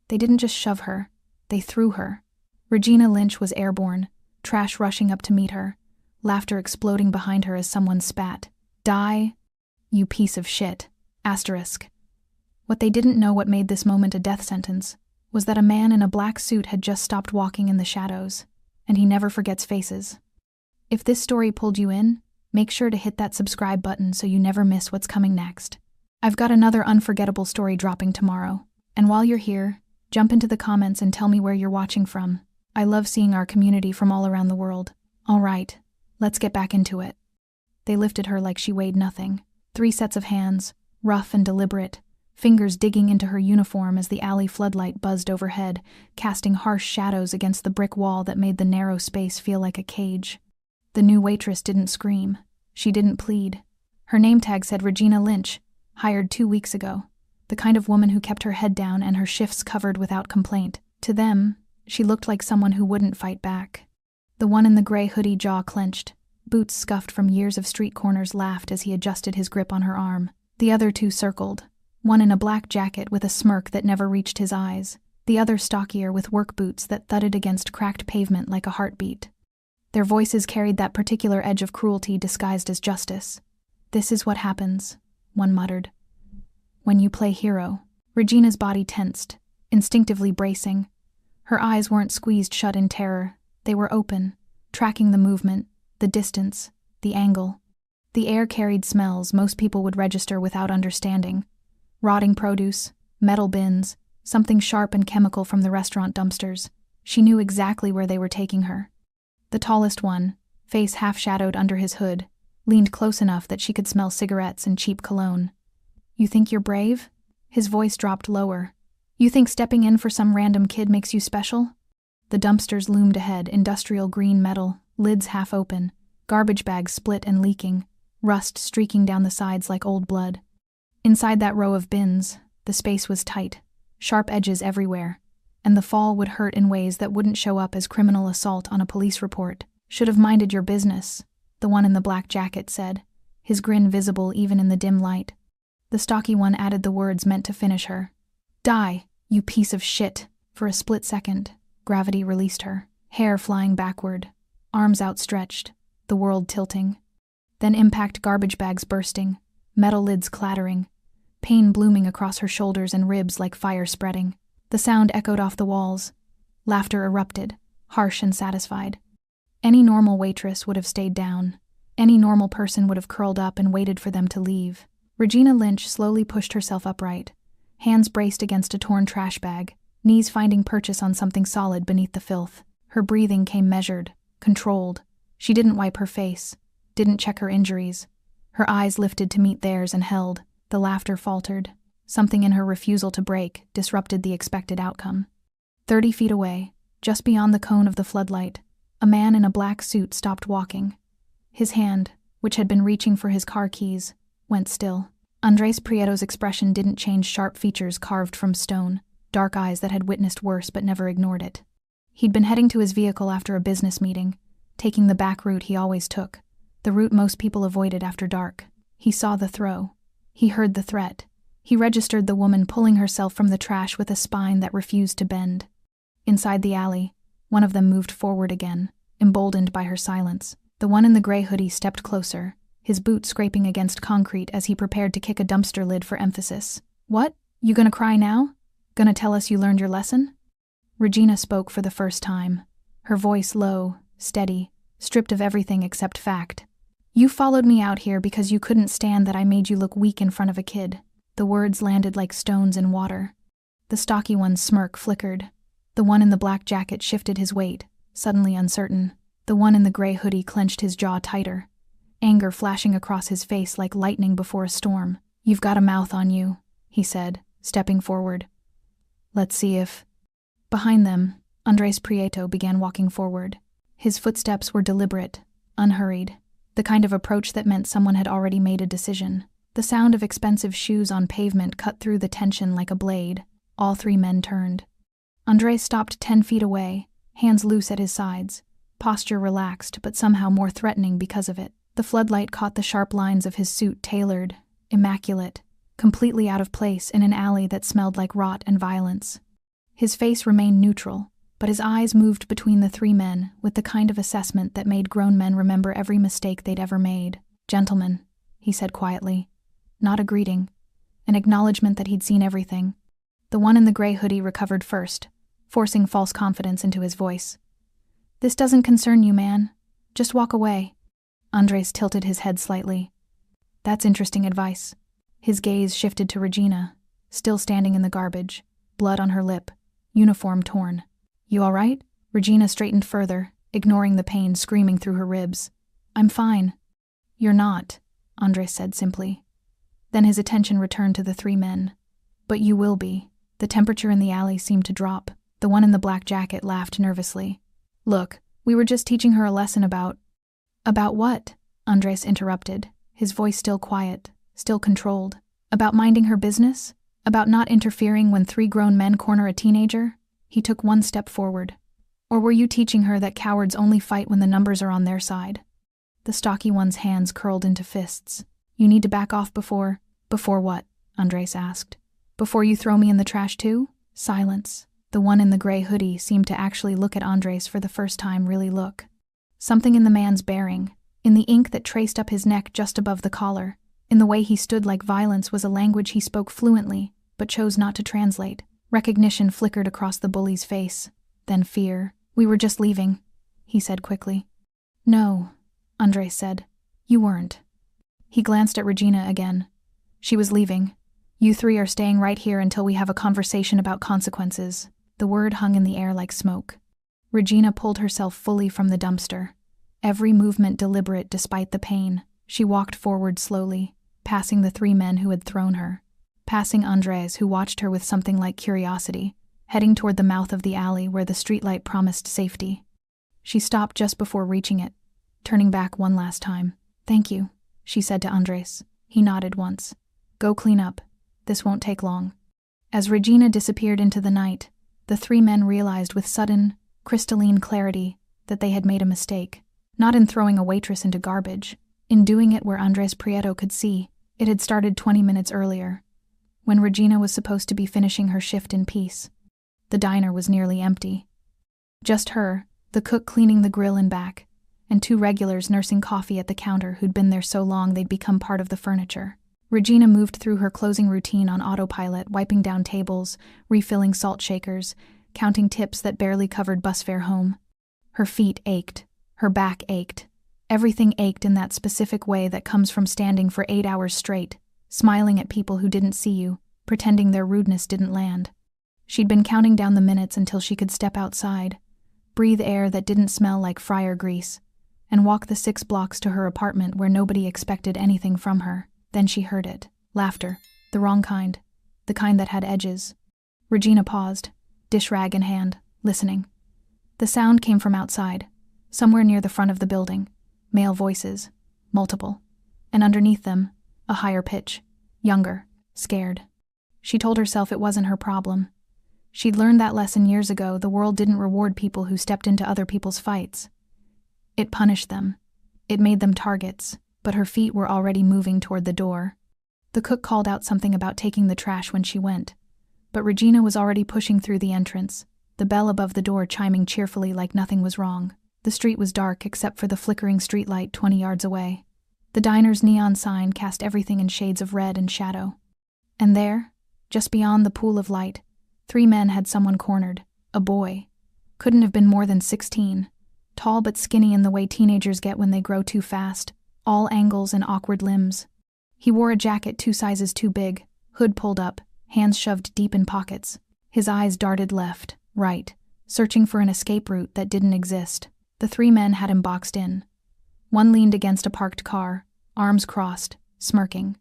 They didn't just shove her, they threw her. Regina Lynch was airborne, trash rushing up to meet her, laughter exploding behind her as someone spat. Die, you piece of shit. Asterisk. What they didn't know what made this moment a death sentence was that a man in a black suit had just stopped walking in the shadows, and he never forgets faces. If this story pulled you in, make sure to hit that subscribe button so you never miss what's coming next. I've got another unforgettable story dropping tomorrow, and while you're here, jump into the comments and tell me where you're watching from. I love seeing our community from all around the world. All right, let's get back into it. They lifted her like she weighed nothing. 3 sets of hands, rough and deliberate, fingers digging into her uniform as the alley floodlight buzzed overhead, casting harsh shadows against the brick wall that made the narrow space feel like a cage. The new waitress didn't scream. She didn't plead. Her name tag said Regina Lynch, hired 2 weeks ago, the kind of woman who kept her head down and her shifts covered without complaint. To them, she looked like someone who wouldn't fight back. The one in the gray hoodie jaw clenched. Boots scuffed from years of street corners laughed as he adjusted his grip on her arm. The other 2 circled, one in a black jacket with a smirk that never reached his eyes, the other stockier with work boots that thudded against cracked pavement like a heartbeat. Their voices carried that particular edge of cruelty disguised as justice. "This is what happens," one muttered. "When you play hero." Regina's body tensed, instinctively bracing. Her eyes weren't squeezed shut in terror. They were open, tracking the movement, the distance, the angle. The air carried smells most people would register without understanding. Rotting produce, metal bins, something sharp and chemical from the restaurant dumpsters. She knew exactly where they were taking her. The tallest one, face half-shadowed under his hood, leaned close enough that she could smell cigarettes and cheap cologne. "You think you're brave?" His voice dropped lower. "You think stepping in for some random kid makes you special?" The dumpsters loomed ahead, industrial green metal, lids half open, garbage bags split and leaking, rust streaking down the sides like old blood. Inside that row of bins, the space was tight, sharp edges everywhere, and the fall would hurt in ways that wouldn't show up as criminal assault on a police report. "Should have minded your business," the one in the black jacket said, his grin visible even in the dim light. The stocky one added the words meant to finish her. "Die, you piece of shit." For a split second, gravity released her, hair flying backward, arms outstretched, the world tilting. Then impact garbage bags bursting, metal lids clattering, pain blooming across her shoulders and ribs like fire spreading. The sound echoed off the walls. Laughter erupted, harsh and satisfied. Any normal waitress would have stayed down. Any normal person would have curled up and waited for them to leave. Regina Lynch slowly pushed herself upright, hands braced against a torn trash bag, knees finding purchase on something solid beneath the filth. Her breathing came measured, controlled. She didn't wipe her face, didn't check her injuries. Her eyes lifted to meet theirs and held. The laughter faltered. Something in her refusal to break disrupted the expected outcome. 30 feet away, just beyond the cone of the floodlight, a man in a black suit stopped walking. His hand, which had been reaching for his car keys, went still. Andres Prieto's expression didn't change, sharp features carved from stone, dark eyes that had witnessed worse but never ignored it. He'd been heading to his vehicle after a business meeting, taking the back route he always took, the route most people avoided after dark. He saw the throw. He heard the threat. He registered the woman pulling herself from the trash with a spine that refused to bend. Inside the alley, one of them moved forward again, emboldened by her silence. The one in the gray hoodie stepped closer, his boot scraping against concrete as he prepared to kick a dumpster lid for emphasis. "What? You gonna cry now? Gonna tell us you learned your lesson?" Regina spoke for the first time, her voice low, steady, stripped of everything except fact. "You followed me out here because you couldn't stand that I made you look weak in front of a kid." The words landed like stones in water. The stocky one's smirk flickered. The one in the black jacket shifted his weight, suddenly uncertain. The one in the gray hoodie clenched his jaw tighter, anger flashing across his face like lightning before a storm. "You've got a mouth on you," he said, stepping forward. "Let's see if..." Behind them, Andres Prieto began walking forward. His footsteps were deliberate, unhurried, the kind of approach that meant someone had already made a decision. The sound of expensive shoes on pavement cut through the tension like a blade. All 3 men turned. Andres stopped 10 feet away, hands loose at his sides, posture relaxed but somehow more threatening because of it. The floodlight caught the sharp lines of his suit, tailored, immaculate, completely out of place in an alley that smelled like rot and violence. His face remained neutral, but his eyes moved between the three men with the kind of assessment that made grown men remember every mistake they'd ever made. "Gentlemen," he said quietly. Not a greeting, an acknowledgement that he'd seen everything. The one in the gray hoodie recovered first, forcing false confidence into his voice. "This doesn't concern you, man. Just walk away." Andres tilted his head slightly. "That's interesting advice." His gaze shifted to Regina, still standing in the garbage, blood on her lip, uniform torn. "You all right?" Regina straightened further, ignoring the pain screaming through her ribs. "I'm fine." "You're not," Andres said simply. Then his attention returned to the three men. "But you will be." The temperature in the alley seemed to drop. The one in the black jacket laughed nervously. "Look, we were just teaching her a lesson about—" "About what?" Andres interrupted, his voice still quiet, still controlled. "About minding her business? About not interfering when three grown men corner a teenager?" He took one step forward. "Or were you teaching her that cowards only fight when the numbers are on their side?" The stocky one's hands curled into fists. "You need to back off before—" "Before what?" Andres asked. "Before you throw me in the trash too?" Silence. The one in the gray hoodie seemed to actually look at Andres for the first time, really look. Something in the man's bearing, in the ink that traced up his neck just above the collar, in the way he stood like violence was a language he spoke fluently, but chose not to translate. Recognition flickered across the bully's face, then fear. "We were just leaving," he said quickly. "No," Andres said. "You weren't." He glanced at Regina again. "She was leaving. You three are staying right here until we have a conversation about consequences." The word hung in the air like smoke. Regina pulled herself fully from the dumpster, every movement deliberate despite the pain. She walked forward slowly, passing the three men who had thrown her, passing Andres, who watched her with something like curiosity, heading toward the mouth of the alley where the streetlight promised safety. She stopped just before reaching it, turning back one last time. "Thank you," she said to Andres. He nodded once. "Go clean up. This won't take long." As Regina disappeared into the night, the three men realized with sudden, crystalline clarity that they had made a mistake. Not in throwing a waitress into garbage, in doing it where Andres Prieto could see. It had started 20 minutes earlier, when Regina was supposed to be finishing her shift in peace. The diner was nearly empty. Just her, the cook cleaning the grill and back, and two regulars nursing coffee at the counter who'd been there so long they'd become part of the furniture. Regina moved through her closing routine on autopilot, wiping down tables, refilling salt shakers, counting tips that barely covered bus fare home. Her feet ached. Her back ached. Everything ached in that specific way that comes from standing for 8 hours straight, smiling at people who didn't see you, pretending their rudeness didn't land. She'd been counting down the minutes until she could step outside, breathe air that didn't smell like fryer grease, and walk the 6 blocks to her apartment where nobody expected anything from her. Then she heard it. Laughter. The wrong kind. The kind that had edges. Regina paused, dish rag in hand, listening. The sound came from outside, somewhere near the front of the building. Male voices. Multiple. And underneath them, a higher pitch. Younger. Scared. She told herself it wasn't her problem. She'd learned that lesson years ago. The world didn't reward people who stepped into other people's fights. It punished them. It made them targets, but her feet were already moving toward the door. The cook called out something about taking the trash when she went, but Regina was already pushing through the entrance, the bell above the door chiming cheerfully like nothing was wrong. The street was dark except for the flickering streetlight 20 yards away. The diner's neon sign cast everything in shades of red and shadow. And there, just beyond the pool of light, 3 men had someone cornered. A boy. Couldn't have been more than 16. Tall but skinny in the way teenagers get when they grow too fast, all angles and awkward limbs. He wore a jacket 2 sizes too big, hood pulled up, hands shoved deep in pockets. His eyes darted left, right, searching for an escape route that didn't exist. The 3 men had him boxed in. One leaned against a parked car, arms crossed, smirking.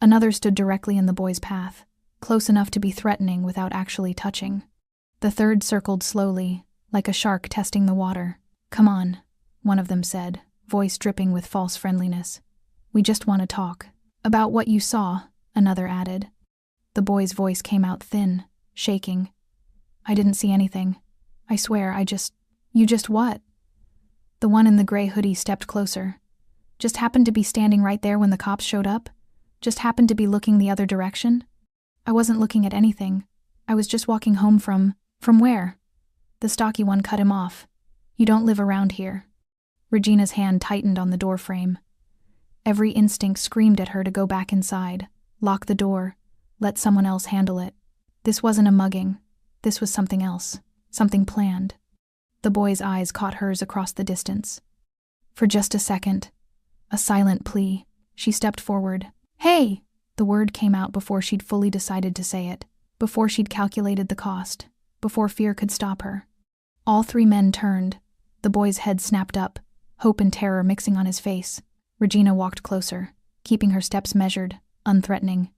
Another stood directly in the boy's path, close enough to be threatening without actually touching. The third circled slowly, like a shark testing the water. "Come on," one of them said, voice dripping with false friendliness. "We just want to talk." "About what you saw," another added. The boy's voice came out thin, shaking. "I didn't see anything. I swear, You just what?" The one in the gray hoodie stepped closer. "Just happened to be standing right there when the cops showed up? Just happened to be looking the other direction? I wasn't looking at anything. I was just walking home from..." From where? The stocky one cut him off. You don't live around here. Regina's hand tightened on the doorframe. Every instinct screamed at her to go back inside, lock the door, let someone else handle it. This wasn't a mugging. This was something else, something planned. The boy's eyes caught hers across the distance. For just a second, a silent plea, she stepped forward. Hey! The word came out before she'd fully decided to say it, before she'd calculated the cost, before fear could stop her. All three men turned. The boy's head snapped up, hope and terror mixing on his face. Regina walked closer, keeping her steps measured, unthreatening.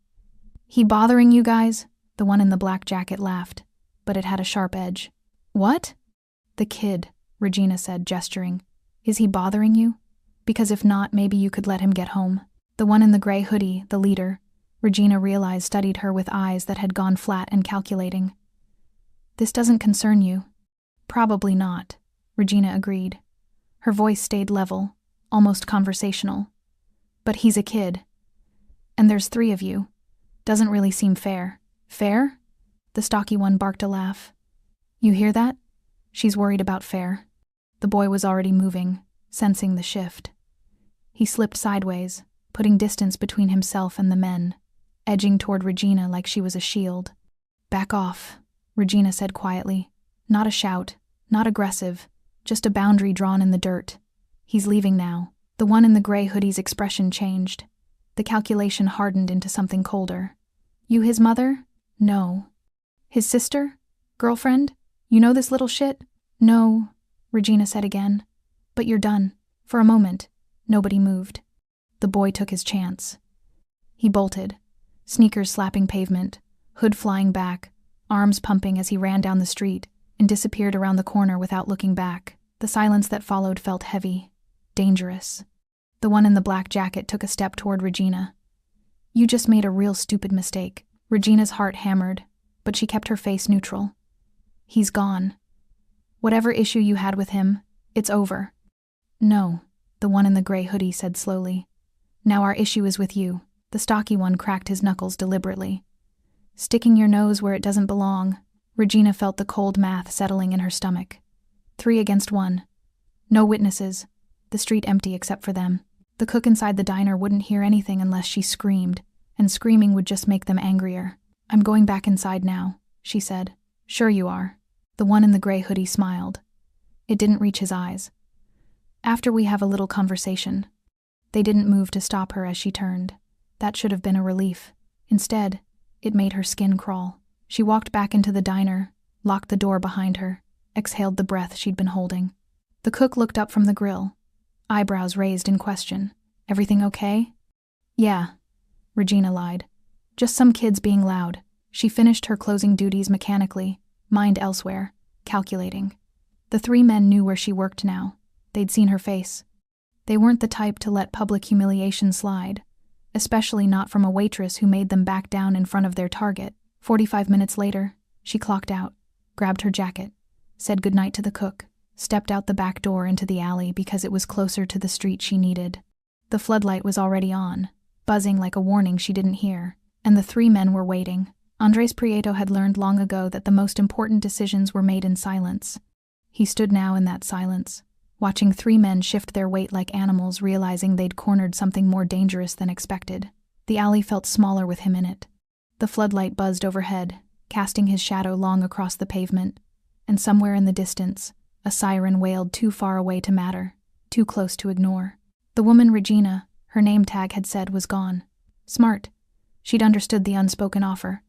He bothering you guys? The one in the black jacket laughed, but it had a sharp edge. What? The kid, Regina said, gesturing. Is he bothering you? Because if not, maybe you could let him get home. The one in the gray hoodie, the leader, Regina realized studied her with eyes that had gone flat and calculating. This doesn't concern you. Probably not, Regina agreed. Her voice stayed level, almost conversational. But he's a kid. And there's 3 of you. Doesn't really seem fair. Fair? The stocky one barked a laugh. You hear that? She's worried about fair. The boy was already moving, sensing the shift. He slipped sideways, putting distance between himself and the men, edging toward Regina like she was a shield. Back off, Regina said quietly. Not a shout, not aggressive, just a boundary drawn in the dirt. He's leaving now. The one in the gray hoodie's expression changed. The calculation hardened into something colder. You his mother? No. His sister? Girlfriend? You know this little shit? No, Regina said again. But you're done. For a moment, nobody moved. The boy took his chance. He bolted, sneakers slapping pavement, hood flying back, arms pumping as he ran down the street, and disappeared around the corner without looking back. The silence that followed felt heavy, dangerous. The one in the black jacket took a step toward Regina. You just made a real stupid mistake. Regina's heart hammered, but she kept her face neutral. He's gone. Whatever issue you had with him, it's over. No, the one in the gray hoodie said slowly. Now our issue is with you. The stocky one cracked his knuckles deliberately. Sticking your nose where it doesn't belong. Regina felt the cold math settling in her stomach. 3 against 1. No witnesses. The street empty except for them. The cook inside the diner wouldn't hear anything unless she screamed, and screaming would just make them angrier. I'm going back inside now, she said. Sure you are. The one in the gray hoodie smiled. It didn't reach his eyes. After we have a little conversation. They didn't move to stop her as she turned. That should have been a relief. Instead, it made her skin crawl. She walked back into the diner, locked the door behind her, exhaled the breath she'd been holding. The cook looked up from the grill, eyebrows raised in question. Everything okay? Yeah, Regina lied. Just some kids being loud. She finished her closing duties mechanically, mind elsewhere, calculating. The 3 men knew where she worked now. They'd seen her face. They weren't the type to let public humiliation slide, especially not from a waitress who made them back down in front of their target. 45 minutes later, she clocked out, grabbed her jacket, said goodnight to the cook, stepped out the back door into the alley because it was closer to the street she needed. The floodlight was already on, buzzing like a warning she didn't hear, and the 3 men were waiting. Andres Prieto had learned long ago that the most important decisions were made in silence. He stood now in that silence, watching 3 men shift their weight like animals, realizing they'd cornered something more dangerous than expected. The alley felt smaller with him in it. The floodlight buzzed overhead, casting his shadow long across the pavement, and somewhere in the distance, a siren wailed too far away to matter, too close to ignore. The woman Regina, her name tag had said, was gone. Smart. She'd understood the unspoken offer.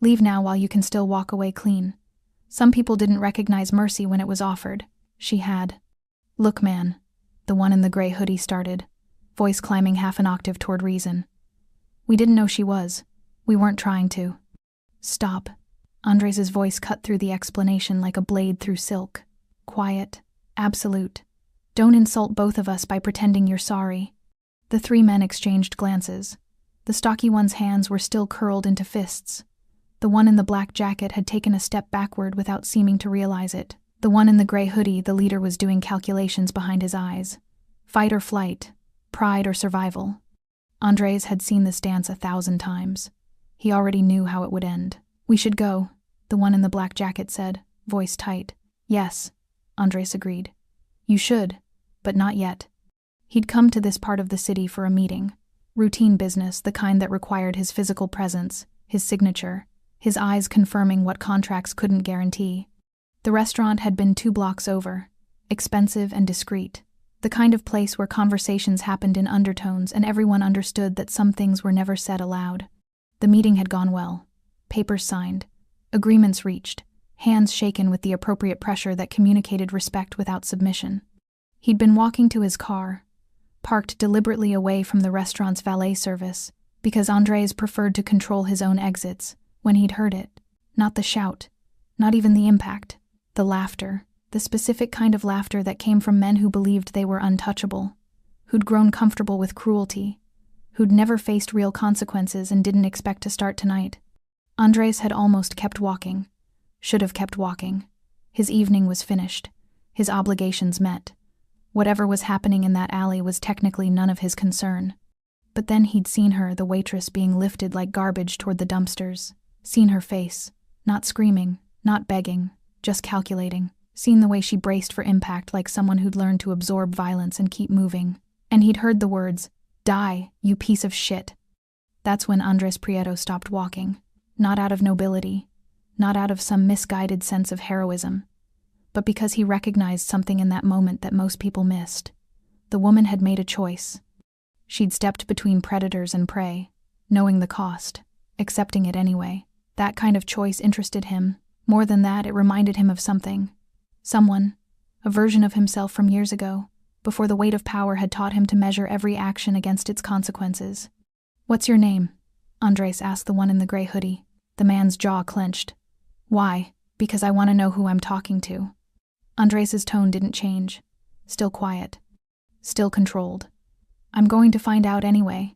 Leave now while you can still walk away clean. Some people didn't recognize mercy when it was offered. She had. Look, man, the one in the gray hoodie started, voice climbing half an octave toward reason. We didn't know she was. We weren't trying to. Stop. Andres' voice cut through the explanation like a blade through silk. Quiet. Absolute. Don't insult both of us by pretending you're sorry. The 3 men exchanged glances. The stocky one's hands were still curled into fists. The one in the black jacket had taken a step backward without seeming to realize it. The one in the gray hoodie, the leader, was doing calculations behind his eyes. Fight or flight, pride or survival. Andres had seen this dance 1,000 times. He already knew how it would end. We should go, the one in the black jacket said, voice tight. Yes, Andres agreed. You should, but not yet. He'd come to this part of the city for a meeting. Routine business, the kind that required his physical presence, his signature, his eyes confirming what contracts couldn't guarantee. The restaurant had been 2 blocks over, expensive and discreet, the kind of place where conversations happened in undertones and everyone understood that some things were never said aloud. The meeting had gone well. Papers signed, agreements reached, hands shaken with the appropriate pressure that communicated respect without submission. He'd been walking to his car, parked deliberately away from the restaurant's valet service, because Andres preferred to control his own exits, when he'd heard it. Not the shout, not even the impact, the laughter, the specific kind of laughter that came from men who believed they were untouchable, who'd grown comfortable with cruelty, who'd never faced real consequences and didn't expect to start tonight. Andres had almost kept walking, should have kept walking. His evening was finished, his obligations met. Whatever was happening in that alley was technically none of his concern. But then he'd seen her, the waitress, being lifted like garbage toward the dumpsters. Seen her face, not screaming, not begging, just calculating. Seen the way she braced for impact like someone who'd learned to absorb violence and keep moving. And he'd heard the words, "Die, you piece of shit." That's when Andres Prieto stopped walking. Not out of nobility, not out of some misguided sense of heroism, but because he recognized something in that moment that most people missed. The woman had made a choice. She'd stepped between predators and prey, knowing the cost, accepting it anyway. That kind of choice interested him. More than that, it reminded him of something. Someone, a version of himself from years ago, before the weight of power had taught him to measure every action against its consequences. "What's your name?" Andres asked the one in the gray hoodie. The man's jaw clenched. "Why? Because I want to know who I'm talking to." Andres's tone didn't change. Still quiet. Still controlled. "I'm going to find out anyway.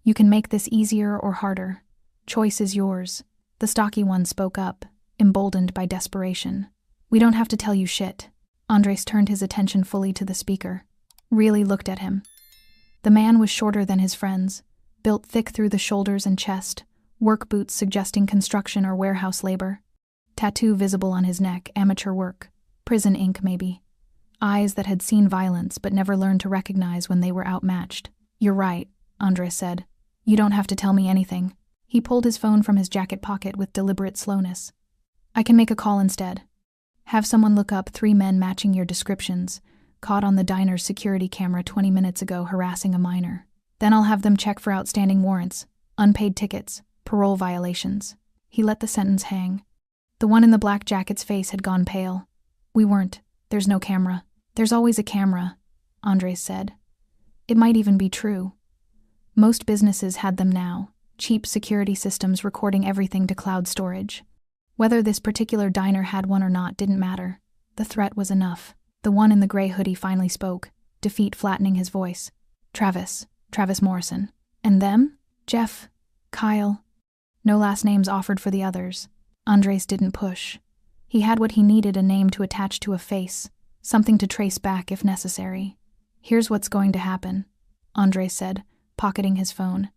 You can make this easier or harder. Choice is yours." The stocky one spoke up, emboldened by desperation. "We don't have to tell you shit." Andres turned his attention fully to the speaker. Really looked at him. The man was shorter than his friends, built thick through the shoulders and chest, work boots suggesting construction or warehouse labor. Tattoo visible on his neck, amateur work. Prison ink, maybe. Eyes that had seen violence but never learned to recognize when they were outmatched. "You're right," Andres said. "You don't have to tell me anything." He pulled his phone from his jacket pocket with deliberate slowness. "I can make a call instead. Have someone look up 3 men matching your descriptions, caught on the diner's security camera 20 minutes ago harassing a minor. Then I'll have them check for outstanding warrants, unpaid tickets, parole violations." He let the sentence hang. The one in the black jacket's face had gone pale. "We weren't. There's no camera." "There's always a camera," Andres said. It might even be true. Most businesses had them now, cheap security systems recording everything to cloud storage. Whether this particular diner had one or not didn't matter. The threat was enough. The one in the gray hoodie finally spoke, defeat flattening his voice. Travis Morrison. "And them?" "Jeff, Kyle." No last names offered for the others. Andres didn't push. He had what he needed, a name to attach to a face, something to trace back if necessary. "Here's what's going to happen," Andres said, pocketing his phone.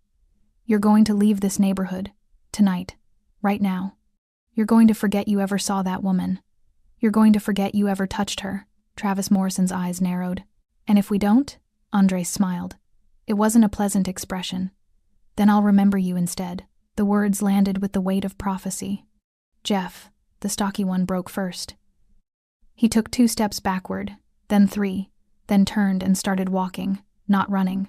"You're going to leave this neighborhood. Tonight. Right now. You're going to forget you ever saw that woman. You're going to forget you ever touched her." Travis Morrison's eyes narrowed. "And if we don't?" Andres smiled. It wasn't a pleasant expression. "Then I'll remember you instead." The words landed with the weight of prophecy. "Jeff," the stocky one broke first. He took 2 steps backward, then 3, then turned and started walking, not running.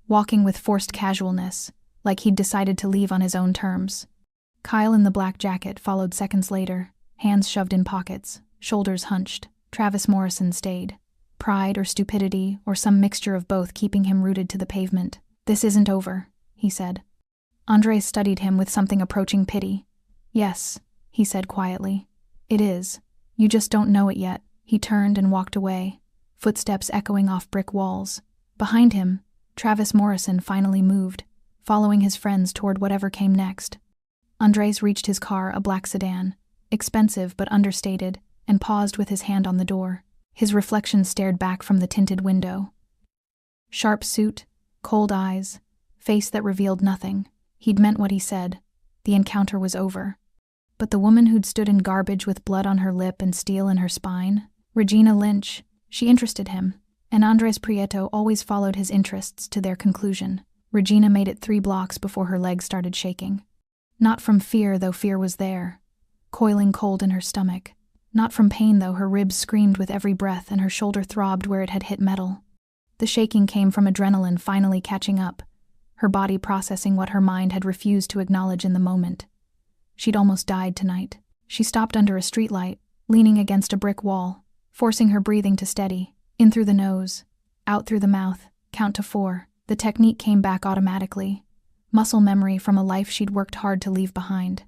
Walking with forced casualness, like he'd decided to leave on his own terms. Kyle in the black jacket followed seconds later, hands shoved in pockets, shoulders hunched. Travis Morrison stayed. Pride or stupidity or some mixture of both keeping him rooted to the pavement. "This isn't over," he said. Andres studied him with something approaching pity. "Yes," he said quietly. "It is. You just don't know it yet." He turned and walked away, footsteps echoing off brick walls. Behind him, Travis Morrison finally moved, following his friends toward whatever came next. Andres reached his car, a black sedan, expensive but understated, and paused with his hand on the door. His reflection stared back from the tinted window. Sharp suit, cold eyes, face that revealed nothing. He'd meant what he said. The encounter was over. But the woman who'd stood in garbage with blood on her lip and steel in her spine, Regina Lynch, she interested him, and Andres Prieto always followed his interests to their conclusion. Regina made it 3 blocks before her legs started shaking. Not from fear, though fear was there, coiling cold in her stomach. Not from pain, though her ribs screamed with every breath and her shoulder throbbed where it had hit metal. The shaking came from adrenaline finally catching up, her body processing what her mind had refused to acknowledge in the moment. She'd almost died tonight. She stopped under a streetlight, leaning against a brick wall, forcing her breathing to steady. In through the nose, out through the mouth, count to 4. The technique came back automatically. Muscle memory from a life she'd worked hard to leave behind.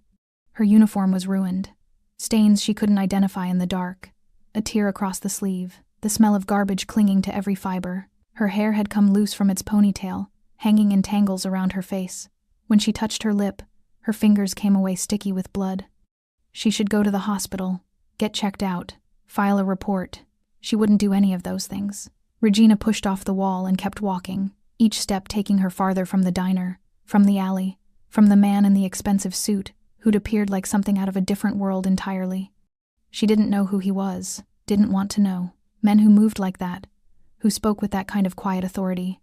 Her uniform was ruined. Stains she couldn't identify in the dark. A tear across the sleeve, the smell of garbage clinging to every fiber. Her hair had come loose from its ponytail, hanging in tangles around her face. When she touched her lip, her fingers came away sticky with blood. She should go to the hospital, get checked out, file a report. She wouldn't do any of those things. Regina pushed off the wall and kept walking, each step taking her farther from the diner, from the alley, from the man in the expensive suit, who'd appeared like something out of a different world entirely. She didn't know who he was, didn't want to know. Men who moved like that, who spoke with that kind of quiet authority,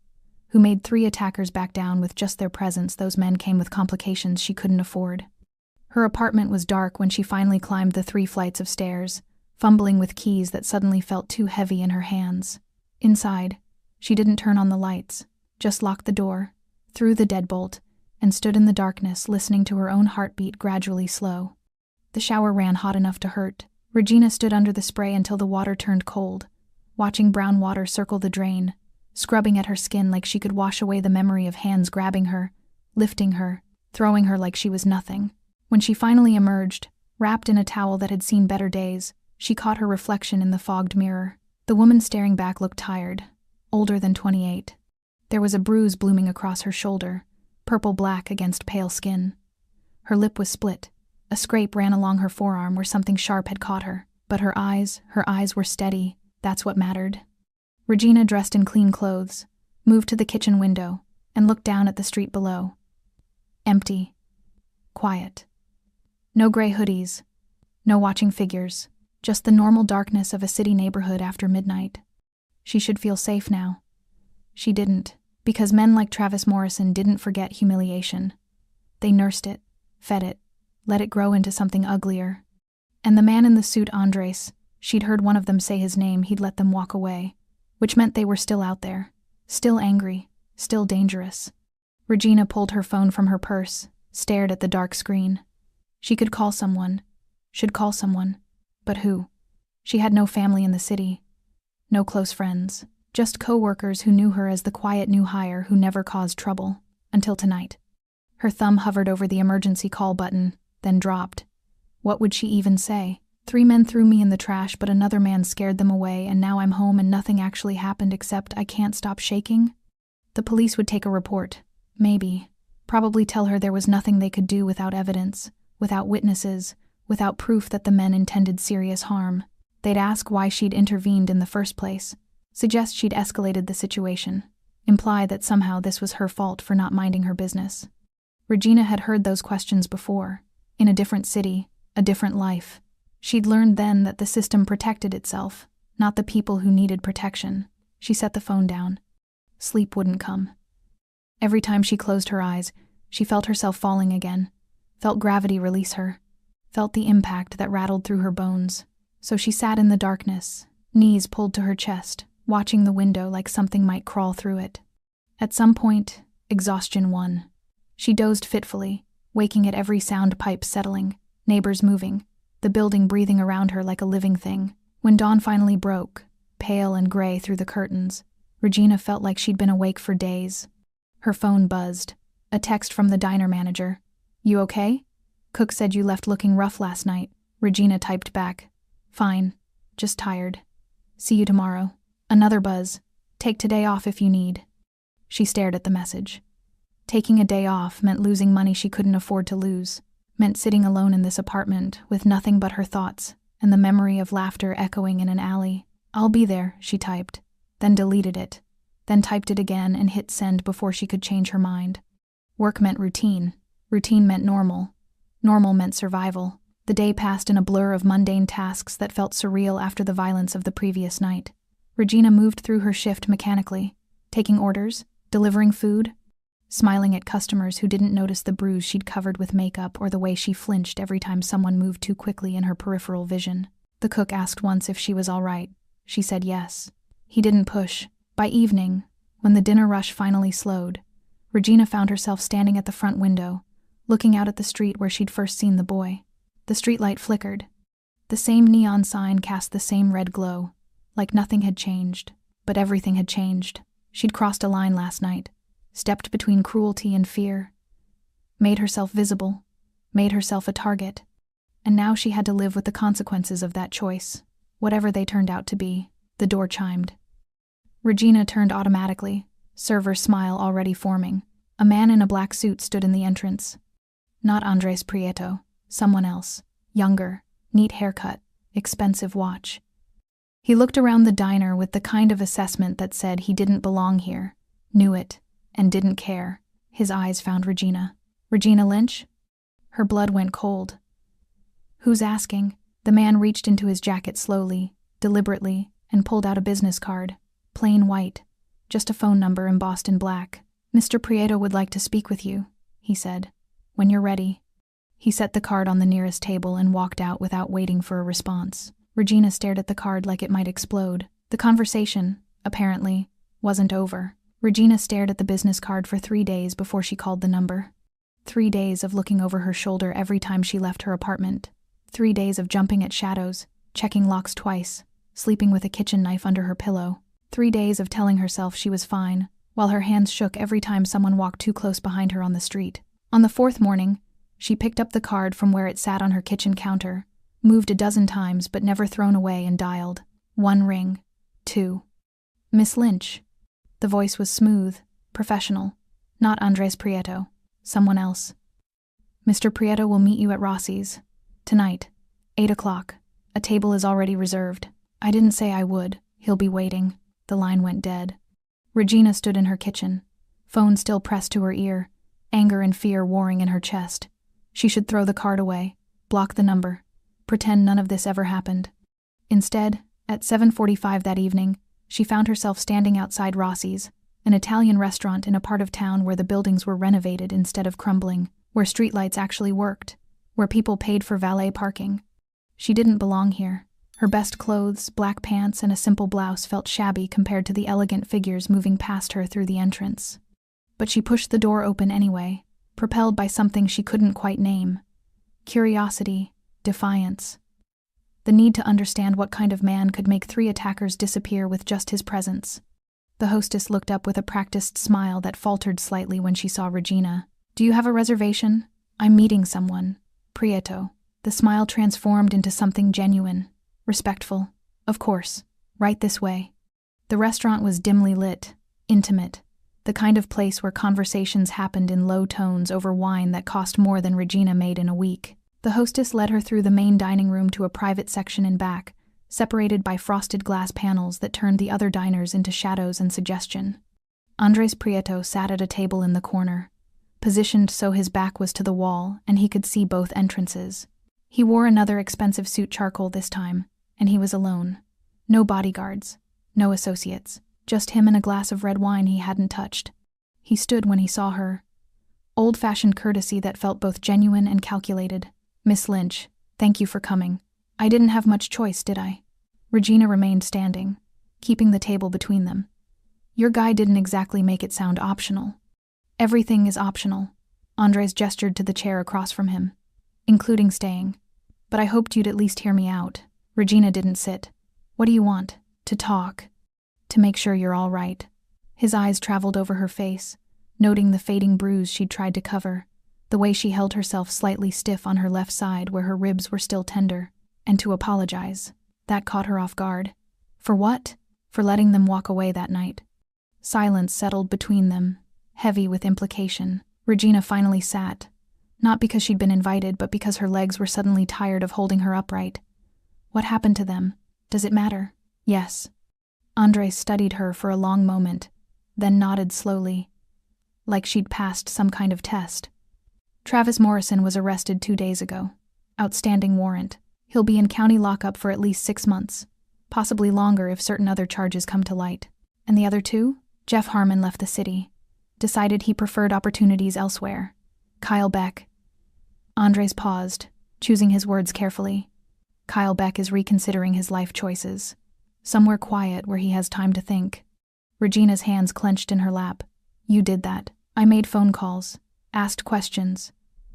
who made 3 attackers back down with just their presence. Those men came with complications she couldn't afford. Her apartment was dark when she finally climbed the 3 flights of stairs, fumbling with keys that suddenly felt too heavy in her hands. Inside, she didn't turn on the lights, just locked the door, threw the deadbolt, and stood in the darkness listening to her own heartbeat gradually slow. The shower ran hot enough to hurt. Regina stood under the spray until the water turned cold, watching brown water circle the drain, scrubbing at her skin like she could wash away the memory of hands grabbing her, lifting her, throwing her like she was nothing. When she finally emerged, wrapped in a towel that had seen better days, she caught her reflection in the fogged mirror. The woman staring back looked tired, older than 28. There was a bruise blooming across her shoulder, purple-black against pale skin. Her lip was split. A scrape ran along her forearm where something sharp had caught her. But her eyes were steady. That's what mattered. Regina, dressed in clean clothes, moved to the kitchen window and looked down at the street below. Empty. Quiet. No gray hoodies. No watching figures. Just the normal darkness of a city neighborhood after midnight. She should feel safe now. She didn't, because men like Travis Morrison didn't forget humiliation. They nursed it, fed it, let it grow into something uglier. And the man in the suit, Andres, she'd heard one of them say his name, he'd let them walk away, which meant they were still out there, still angry, still dangerous. Regina pulled her phone from her purse, stared at the dark screen. She could call someone, should call someone. But who? She had no family in the city, no close friends, just co-workers who knew her as the quiet new hire who never caused trouble, until tonight. Her thumb hovered over the emergency call button, then dropped. What would she even say? 3 men threw me in the trash, but another man scared them away, and now I'm home and nothing actually happened except I can't stop shaking? The police would take a report. Maybe. Probably tell her there was nothing they could do without evidence, without witnesses, without proof that the men intended serious harm. They'd ask why she'd intervened in the first place, suggest she'd escalated the situation, imply that somehow this was her fault for not minding her business. Regina had heard those questions before, in a different city, a different life. She'd learned then that the system protected itself, not the people who needed protection. She set the phone down. Sleep wouldn't come. Every time she closed her eyes, she felt herself falling again, felt gravity release her, felt the impact that rattled through her bones. So she sat in the darkness, knees pulled to her chest, watching the window like something might crawl through it. At some point, exhaustion won. She dozed fitfully, waking at every sound pipe settling, neighbors moving, the building breathing around her like a living thing. When dawn finally broke, pale and gray through the curtains, Regina felt like she'd been awake for days. Her phone buzzed. A text from the diner manager. "You okay? Cook said you left looking rough last night." Regina typed back. "Fine. Just tired. See you tomorrow." Another buzz. "Take today off if you need." She stared at the message. Taking a day off meant losing money she couldn't afford to lose, meant sitting alone in this apartment with nothing but her thoughts and the memory of laughter echoing in an alley. "I'll be there," she typed, then deleted it, then typed it again and hit send before she could change her mind. Work meant routine. Routine meant normal. Normal meant survival. The day passed in a blur of mundane tasks that felt surreal after the violence of the previous night. Regina moved through her shift mechanically, taking orders, delivering food, smiling at customers who didn't notice the bruise she'd covered with makeup or the way she flinched every time someone moved too quickly in her peripheral vision. The cook asked once if she was all right. She said yes. He didn't push. By evening, when the dinner rush finally slowed, Regina found herself standing at the front window, looking out at the street where she'd first seen the boy. The streetlight flickered. The same neon sign cast the same red glow, like nothing had changed, but everything had changed. She'd crossed a line last night, stepped between cruelty and fear, made herself visible, made herself a target, and now she had to live with the consequences of that choice, whatever they turned out to be. The door chimed. Regina turned automatically, server's smile already forming. A man in a black suit stood in the entrance. Not Andres Prieto, someone else, younger, neat haircut, expensive watch. He looked around the diner with the kind of assessment that said he didn't belong here, knew it, and didn't care. His eyes found Regina. Regina Lynch? Her blood went cold. Who's asking? The man reached into his jacket slowly, deliberately, and pulled out a business card. Plain white, just a phone number embossed in black. Mr. Prieto would like to speak with you, he said. When you're ready. He set the card on the nearest table and walked out without waiting for a response. Regina stared at the card like it might explode. The conversation, apparently, wasn't over. Regina stared at the business card for 3 days before she called the number. 3 days of looking over her shoulder every time she left her apartment. 3 days of jumping at shadows, checking locks twice, sleeping with a kitchen knife under her pillow. 3 days of telling herself she was fine, while her hands shook every time someone walked too close behind her on the street. On the 4th morning, she picked up the card from where it sat on her kitchen counter, moved a dozen times but never thrown away, and dialed. 1 ring. 2. Miss Lynch. The voice was smooth, professional. Not Andres Prieto. Someone else. Mr. Prieto will meet you at Rossi's. Tonight. 8 o'clock. A table is already reserved. I didn't say I would. He'll be waiting. The line went dead. Regina stood in her kitchen, phone still pressed to her ear, anger and fear warring in her chest. She should throw the card away, block the number, pretend none of this ever happened. Instead, at 7:45 that evening, she found herself standing outside Rossi's, an Italian restaurant in a part of town where the buildings were renovated instead of crumbling, where streetlights actually worked, where people paid for valet parking. She didn't belong here. Her best clothes, black pants, and a simple blouse felt shabby compared to the elegant figures moving past her through the entrance. But she pushed the door open anyway, propelled by something she couldn't quite name. Curiosity, defiance. The need to understand what kind of man could make 3 attackers disappear with just his presence. The hostess looked up with a practiced smile that faltered slightly when she saw Regina. Do you have a reservation? I'm meeting someone. Prieto. The smile transformed into something genuine. Respectful. Of course. Right this way. The restaurant was dimly lit, intimate, the kind of place where conversations happened in low tones over wine that cost more than Regina made in a week. The hostess led her through the main dining room to a private section in back, separated by frosted glass panels that turned the other diners into shadows and suggestion. Andres Prieto sat at a table in the corner, positioned so his back was to the wall and he could see both entrances. He wore another expensive suit charcoal this time, and he was alone. No bodyguards, no associates, just him and a glass of red wine he hadn't touched. He stood when he saw her. Old-fashioned courtesy that felt both genuine and calculated. Miss Lynch, thank you for coming. I didn't have much choice, did I? Regina remained standing, keeping the table between them. Your guy didn't exactly make it sound optional. Everything is optional. Andres gestured to the chair across from him, including staying. But I hoped you'd at least hear me out. Regina didn't sit. What do you want? To talk. To make sure you're all right. His eyes traveled over her face, noting the fading bruise she'd tried to cover, the way she held herself slightly stiff on her left side where her ribs were still tender, and to apologize. That caught her off guard. For what? For letting them walk away that night. Silence settled between them, heavy with implication. Regina finally sat, not because she'd been invited, but because her legs were suddenly tired of holding her upright. What happened to them? Does it matter? Yes. Andres studied her for a long moment, then nodded slowly, like she'd passed some kind of test. Travis Morrison was arrested 2 days ago. Outstanding warrant. He'll be in county lockup for at least 6 months, possibly longer if certain other charges come to light. And the other two? Jeff Harmon left the city. Decided he preferred opportunities elsewhere. Kyle Beck. Andres paused, choosing his words carefully. Kyle Beck is reconsidering his life choices. Somewhere quiet where he has time to think. Regina's hands clenched in her lap. You did that. I made phone calls, asked questions,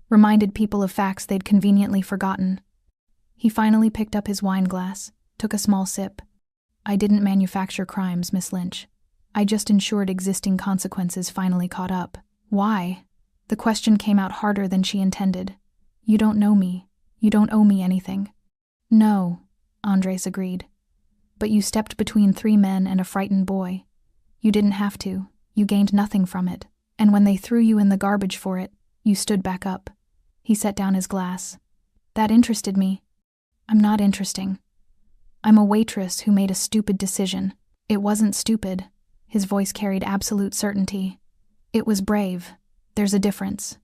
reminded people of facts they'd conveniently forgotten. He finally picked up his wine glass, took a small sip. I didn't manufacture crimes, Miss Lynch. I just ensured existing consequences finally caught up. Why? The question came out harder than she intended. You don't know me. You don't owe me anything. No, Andres agreed. But you stepped between 3 men and a frightened boy. You didn't have to. You gained nothing from it. And when they threw you in the garbage for it, you stood back up. He set down his glass. That interested me. I'm not interesting. I'm a waitress who made a stupid decision. It wasn't stupid. His voice carried absolute certainty. It was brave. There's a difference.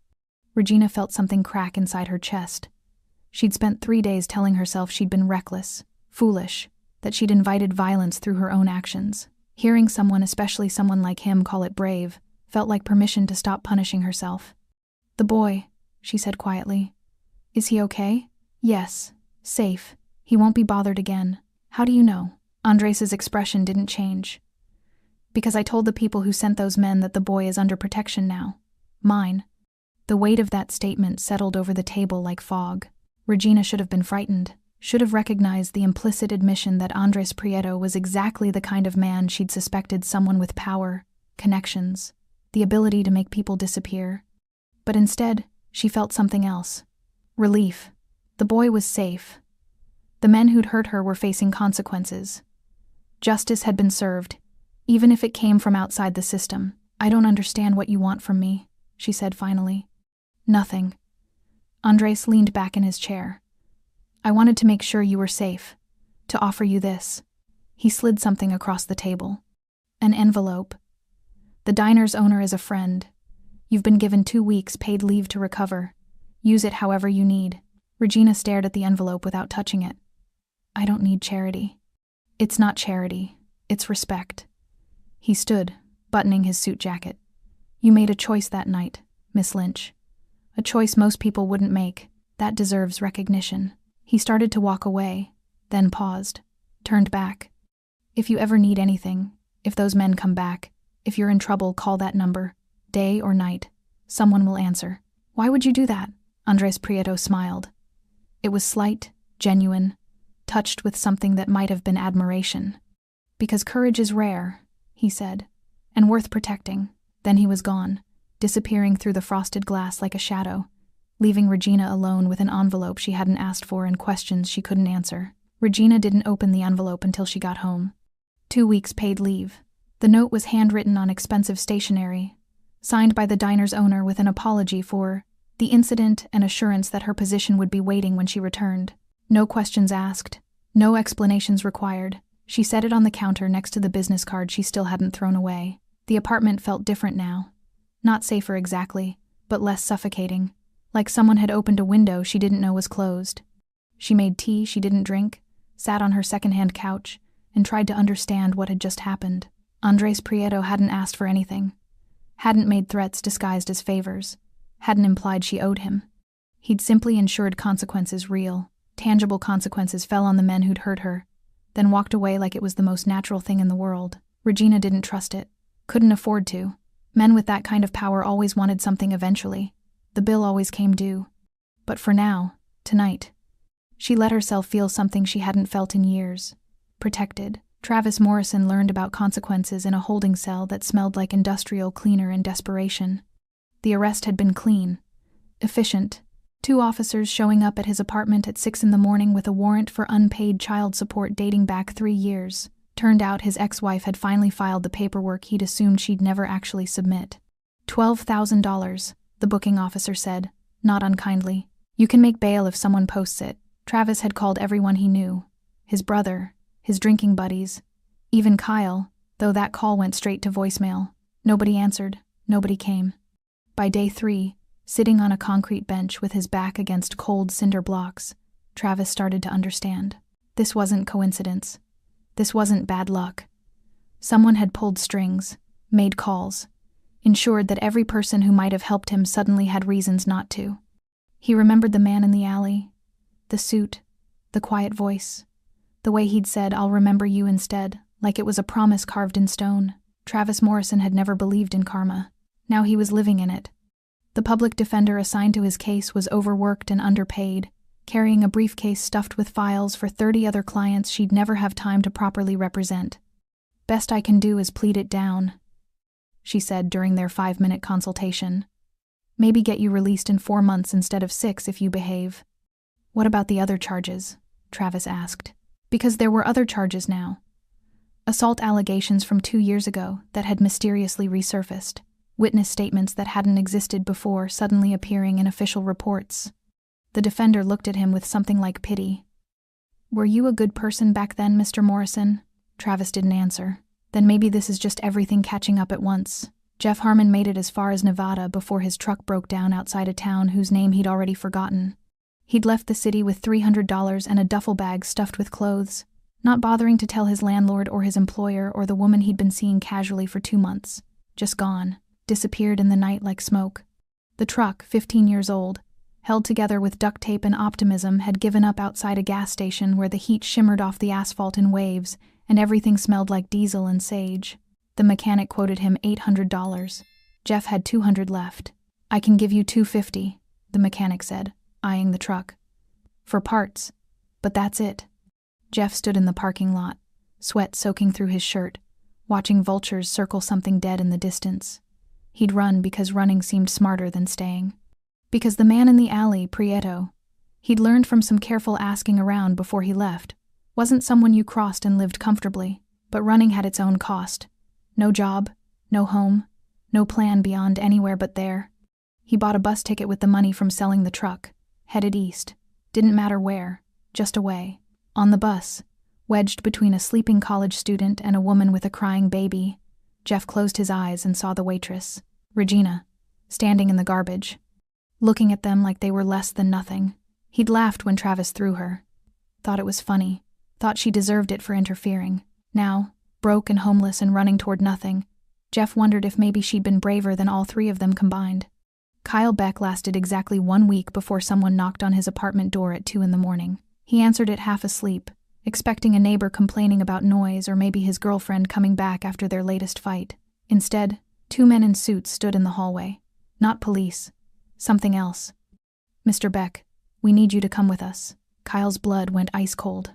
Regina felt something crack inside her chest. She'd spent 3 days telling herself she'd been reckless, foolish, that she'd invited violence through her own actions. Hearing someone, especially someone like him, call it brave, felt like permission to stop punishing herself. The boy, she said quietly. Is he okay? Yes. Safe. He won't be bothered again. How do you know? Andres's expression didn't change. Because I told the people who sent those men that the boy is under protection now. Mine. The weight of that statement settled over the table like fog. Regina should have been frightened, should have recognized the implicit admission that Andres Prieto was exactly the kind of man she'd suspected, someone with power, connections, the ability to make people disappear. But instead, she felt something else. Relief. The boy was safe. The men who'd hurt her were facing consequences. Justice had been served, even if it came from outside the system. I don't understand what you want from me, she said finally. Nothing. Andres leaned back in his chair. I wanted to make sure you were safe, to offer you this. He slid something across the table. An envelope. The diner's owner is a friend. You've been given 2 weeks paid leave to recover. Use it however you need. Regina stared at the envelope without touching it. I don't need charity. It's not charity. It's respect. He stood, buttoning his suit jacket. You made a choice that night, Miss Lynch. A choice most people wouldn't make. That deserves recognition. He started to walk away, then paused, turned back. If you ever need anything, if those men come back, if you're in trouble, call that number. Day or night. Someone will answer. Why would you do that? Andres Prieto smiled. It was slight, genuine, touched with something that might have been admiration. Because courage is rare, he said, and worth protecting. Then he was gone, disappearing through the frosted glass like a shadow, leaving Regina alone with an envelope she hadn't asked for and questions she couldn't answer. Regina didn't open the envelope until she got home. 2 weeks paid leave. The note was handwritten on expensive stationery, signed by the diner's owner with an apology for the incident and assurance that her position would be waiting when she returned. No questions asked, no explanations required. She set it on the counter next to the business card she still hadn't thrown away. The apartment felt different now. Not safer exactly, but less suffocating. Like someone had opened a window she didn't know was closed. She made tea she didn't drink, sat on her secondhand couch, and tried to understand what had just happened. Andres Prieto hadn't asked for anything, hadn't made threats disguised as favors, hadn't implied she owed him. He'd simply ensured consequences real, tangible consequences fell on the men who'd hurt her, then walked away like it was the most natural thing in the world. Regina didn't trust it, couldn't afford to. Men with that kind of power always wanted something eventually. The bill always came due. But for now, tonight, she let herself feel something she hadn't felt in years. Protected. Travis Morrison learned about consequences in a holding cell that smelled like industrial cleaner in desperation. The arrest had been clean, efficient. 2 officers showing up at his apartment at 6 a.m. with a warrant for unpaid child support dating back 3 years. Turned out his ex-wife had finally filed the paperwork he'd assumed she'd never actually submit. $12,000, the booking officer said, not unkindly. You can make bail if someone posts it. Travis had called everyone he knew. His brother, his drinking buddies, even Kyle, though that call went straight to voicemail. Nobody answered, nobody came. By day 3, sitting on a concrete bench with his back against cold cinder blocks, Travis started to understand. This wasn't coincidence. This wasn't bad luck. Someone had pulled strings, made calls, ensured that every person who might have helped him suddenly had reasons not to. He remembered the man in the alley, the suit, the quiet voice, the way he'd said, "I'll remember you instead," like it was a promise carved in stone. Travis Morrison had never believed in karma. Now he was living in it. The public defender assigned to his case was overworked and underpaid, carrying a briefcase stuffed with files for 30 other clients she'd never have time to properly represent. "Best I can do is plead it down," she said during their 5-minute consultation. "Maybe get you released in 4 months instead of 6 if you behave." "What about the other charges?" Travis asked. Because there were other charges now. Assault allegations from 2 years ago that had mysteriously resurfaced. Witness statements that hadn't existed before suddenly appearing in official reports. The defender looked at him with something like pity. "Were you a good person back then, Mr. Morrison?" Travis didn't answer. "Then maybe this is just everything catching up at once." Jeff Harmon made it as far as Nevada before his truck broke down outside a town whose name he'd already forgotten. He'd left the city with $300 and a duffel bag stuffed with clothes, not bothering to tell his landlord or his employer or the woman he'd been seeing casually for 2 months. Just gone. Disappeared in the night like smoke. The truck, 15 years old, held together with duct tape and optimism, had given up outside a gas station where the heat shimmered off the asphalt in waves and everything smelled like diesel and sage. The mechanic quoted him $800. Jeff had $200 left. "I can give you $250, the mechanic said, eyeing the truck. "For parts. But that's it." Jeff stood in the parking lot, sweat soaking through his shirt, watching vultures circle something dead in the distance. He'd run because running seemed smarter than staying. Because the man in the alley, Prieto, he'd learned from some careful asking around before he left, wasn't someone you crossed and lived comfortably, but running had its own cost. No job, no home, no plan beyond anywhere but there. He bought a bus ticket with the money from selling the truck, headed east. Didn't matter where, just away. On the bus, wedged between a sleeping college student and a woman with a crying baby, Jeff closed his eyes and saw the waitress, Regina, standing in the garbage, looking at them like they were less than nothing. He'd laughed when Travis threw her. Thought it was funny. Thought she deserved it for interfering. Now, broke and homeless and running toward nothing, Jeff wondered if maybe she'd been braver than all 3 of them combined. Kyle Beck lasted exactly 1 week before someone knocked on his apartment door at 2 a.m. He answered it half asleep, expecting a neighbor complaining about noise or maybe his girlfriend coming back after their latest fight. Instead, 2 men in suits stood in the hallway. Not police. Something else. "Mr. Beck, we need you to come with us." Kyle's blood went ice cold.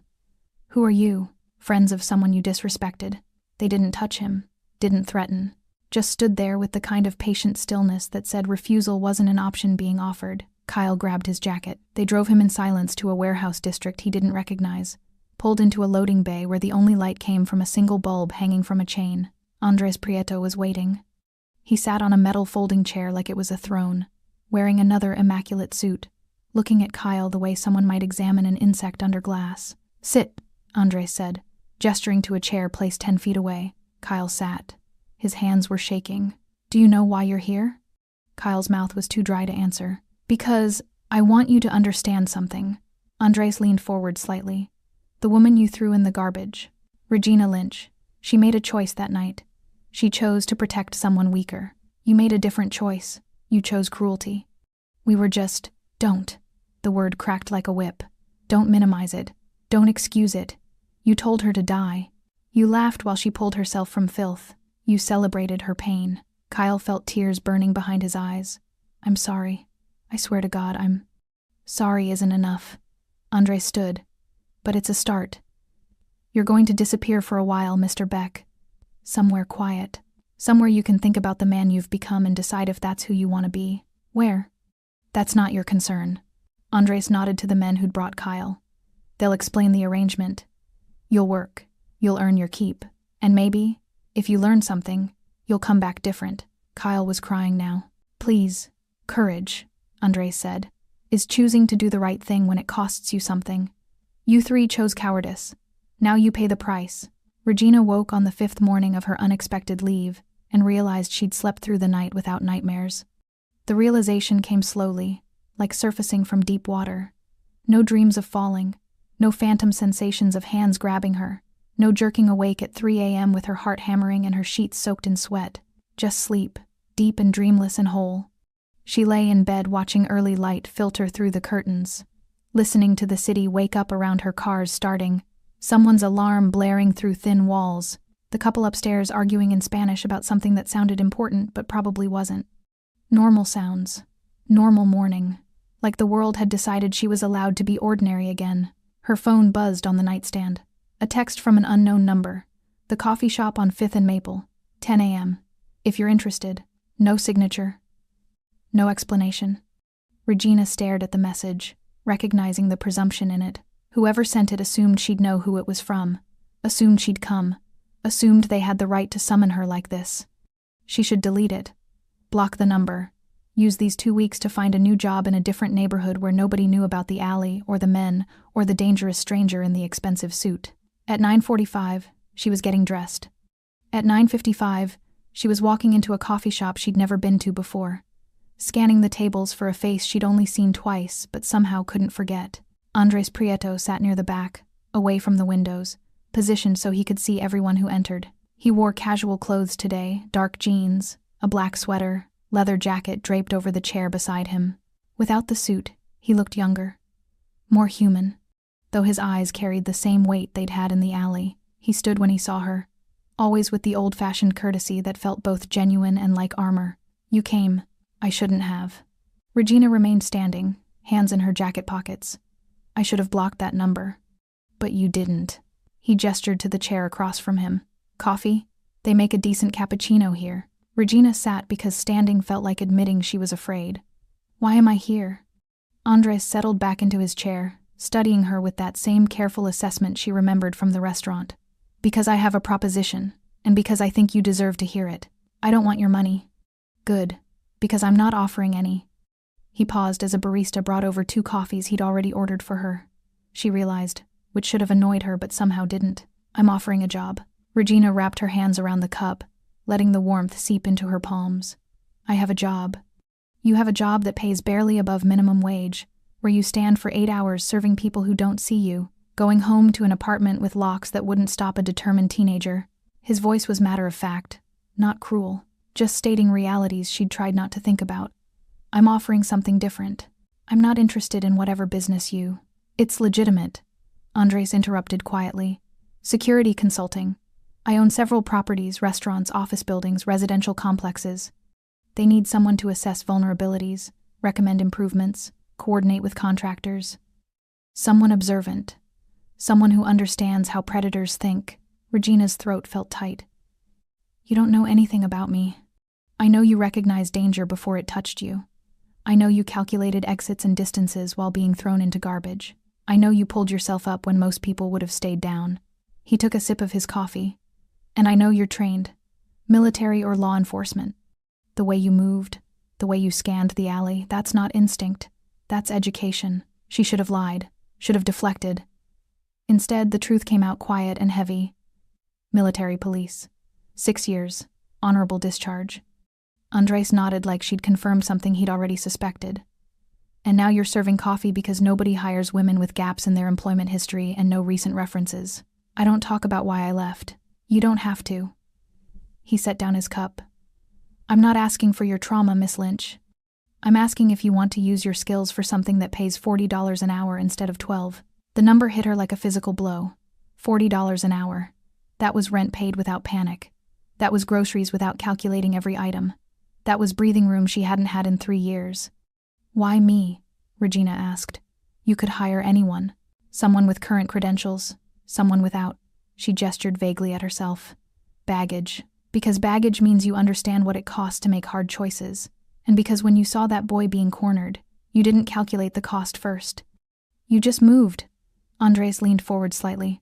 "Who are you?" "Friends of someone you disrespected." They didn't touch him, didn't threaten. Just stood there with the kind of patient stillness that said refusal wasn't an option being offered. Kyle grabbed his jacket. They drove him in silence to a warehouse district he didn't recognize, pulled into a loading bay where the only light came from a single bulb hanging from a chain. Andres Prieto was waiting. He sat on a metal folding chair like it was a throne, wearing another immaculate suit, looking at Kyle the way someone might examine an insect under glass. "Sit," Andres said, gesturing to a chair placed 10 feet away. Kyle sat. His hands were shaking. "Do you know why you're here?" Kyle's mouth was too dry to answer. "Because I want you to understand something." Andres leaned forward slightly. "The woman you threw in the garbage, Regina Lynch, she made a choice that night. She chose to protect someone weaker. You made a different choice. You chose cruelty. We were just, don't." The word cracked like a whip. "Don't minimize it. Don't excuse it. You told her to die. You laughed while she pulled herself from filth. You celebrated her pain." Kyle felt tears burning behind his eyes. "I'm sorry. I swear to God, I'm..." "Sorry isn't enough." Andre stood. "But it's a start. You're going to disappear for a while, Mr. Beck. Somewhere quiet. Somewhere you can think about the man you've become and decide if that's who you want to be. Where?" "That's not your concern." Andres nodded to the men who'd brought Kyle. "They'll explain the arrangement. You'll work. You'll earn your keep. And maybe, if you learn something, you'll come back different." Kyle was crying now. "Please, courage," Andres said, "is choosing to do the right thing when it costs you something. You 3 chose cowardice. Now you pay the price." Regina woke on the 5th morning of her unexpected leave and realized she'd slept through the night without nightmares. The realization came slowly, like surfacing from deep water. No dreams of falling. No phantom sensations of hands grabbing her. No jerking awake at 3 a.m. with her heart hammering and her sheets soaked in sweat. Just sleep, deep and dreamless and whole. She lay in bed watching early light filter through the curtains, listening to the city wake up around her cars starting, someone's alarm blaring through thin walls, the couple upstairs arguing in Spanish about something that sounded important but probably wasn't. Normal sounds. Normal morning. Like the world had decided she was allowed to be ordinary again. Her phone buzzed on the nightstand. A text from an unknown number. The coffee shop on 5th and Maple. 10 a.m. If you're interested. No signature. No explanation. Regina stared at the message, recognizing the presumption in it. Whoever sent it assumed she'd know who it was from. Assumed she'd come. Assumed they had the right to summon her like this. She should delete it. Block the number. Use these 2 weeks to find a new job in a different neighborhood where nobody knew about the alley, or the men, or the dangerous stranger in the expensive suit. At 9:45, she was getting dressed. At 9:55, she was walking into a coffee shop she'd never been to before, scanning the tables for a face she'd only seen twice but somehow couldn't forget. Andres Prieto sat near the back, away from the windows, positioned so he could see everyone who entered. He wore casual clothes today, dark jeans, a black sweater, leather jacket draped over the chair beside him. Without the suit, he looked younger, more human, though his eyes carried the same weight they'd had in the alley. He stood when he saw her, always with the old-fashioned courtesy that felt both genuine and like armor. You came. I shouldn't have. Regina remained standing, hands in her jacket pockets. I should have blocked that number. But you didn't. He gestured to the chair across from him. Coffee? They make a decent cappuccino here. Regina sat because standing felt like admitting she was afraid. Why am I here? Andres settled back into his chair, studying her with that same careful assessment she remembered from the restaurant. Because I have a proposition, and because I think you deserve to hear it. I don't want your money. Good. Because I'm not offering any. He paused as a barista brought over 2 coffees he'd already ordered for her. She realized, which should have annoyed her but somehow didn't. I'm offering a job. Regina wrapped her hands around the cup, letting the warmth seep into her palms. I have a job. You have a job that pays barely above minimum wage, where you stand for 8 hours serving people who don't see you, going home to an apartment with locks that wouldn't stop a determined teenager. His voice was matter-of-fact, not cruel, just stating realities she'd tried not to think about. I'm offering something different. I'm not interested in whatever business you... It's legitimate, Andres interrupted quietly. Security consulting. I own several properties, restaurants, office buildings, residential complexes. They need someone to assess vulnerabilities, recommend improvements, coordinate with contractors. Someone observant. Someone who understands how predators think. Regina's throat felt tight. You don't know anything about me. I know you recognized danger before it touched you. I know you calculated exits and distances while being thrown into garbage. I know you pulled yourself up when most people would have stayed down. He took a sip of his coffee. And I know you're trained. Military or law enforcement. The way you moved, the way you scanned the alley, that's not instinct. That's education. She should have lied. Should have deflected. Instead, the truth came out quiet and heavy. Military police. 6 years. Honorable discharge. Andres nodded like she'd confirmed something he'd already suspected. And now you're serving coffee because nobody hires women with gaps in their employment history and no recent references. I don't talk about why I left. You don't have to. He set down his cup. I'm not asking for your trauma, Miss Lynch. I'm asking if you want to use your skills for something that pays $40 an hour instead of $12. The number hit her like a physical blow. $40 an hour. That was rent paid without panic. That was groceries without calculating every item. That was breathing room she hadn't had in 3 years. Why me? Regina asked. You could hire anyone. Someone with current credentials. Someone without. She gestured vaguely at herself. Baggage. Because baggage means you understand what it costs to make hard choices. And because when you saw that boy being cornered, you didn't calculate the cost first. You just moved. Andres leaned forward slightly.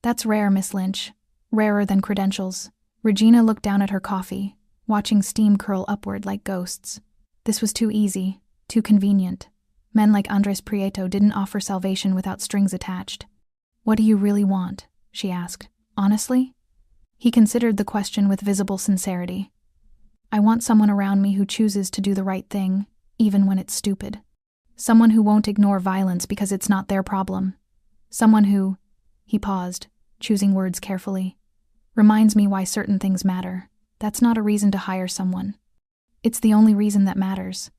That's rare, Miss Lynch. Rarer than credentials. Regina looked down at her coffee, watching steam curl upward like ghosts. This was too easy, too convenient. Men like Andres Prieto didn't offer salvation without strings attached. What do you really want? She asked. Honestly? He considered the question with visible sincerity. I want someone around me who chooses to do the right thing, even when it's stupid. Someone who won't ignore violence because it's not their problem. Someone who, he paused, choosing words carefully, reminds me why certain things matter. That's not a reason to hire someone. It's the only reason that matters.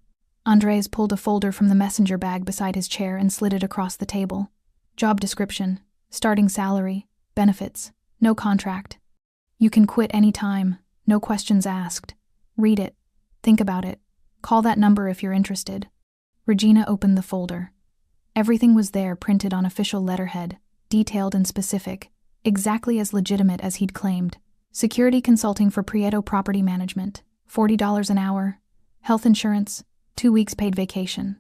Andres pulled a folder from the messenger bag beside his chair and slid it across the table. Job description, starting salary, benefits, no contract. You can quit any time, no questions asked. Read it. Think about it. Call that number if you're interested. Regina opened the folder. Everything was there, printed on official letterhead, detailed and specific, exactly as legitimate as he'd claimed. Security consulting for Prieto Property Management, $40 an hour, health insurance, 2 weeks paid vacation.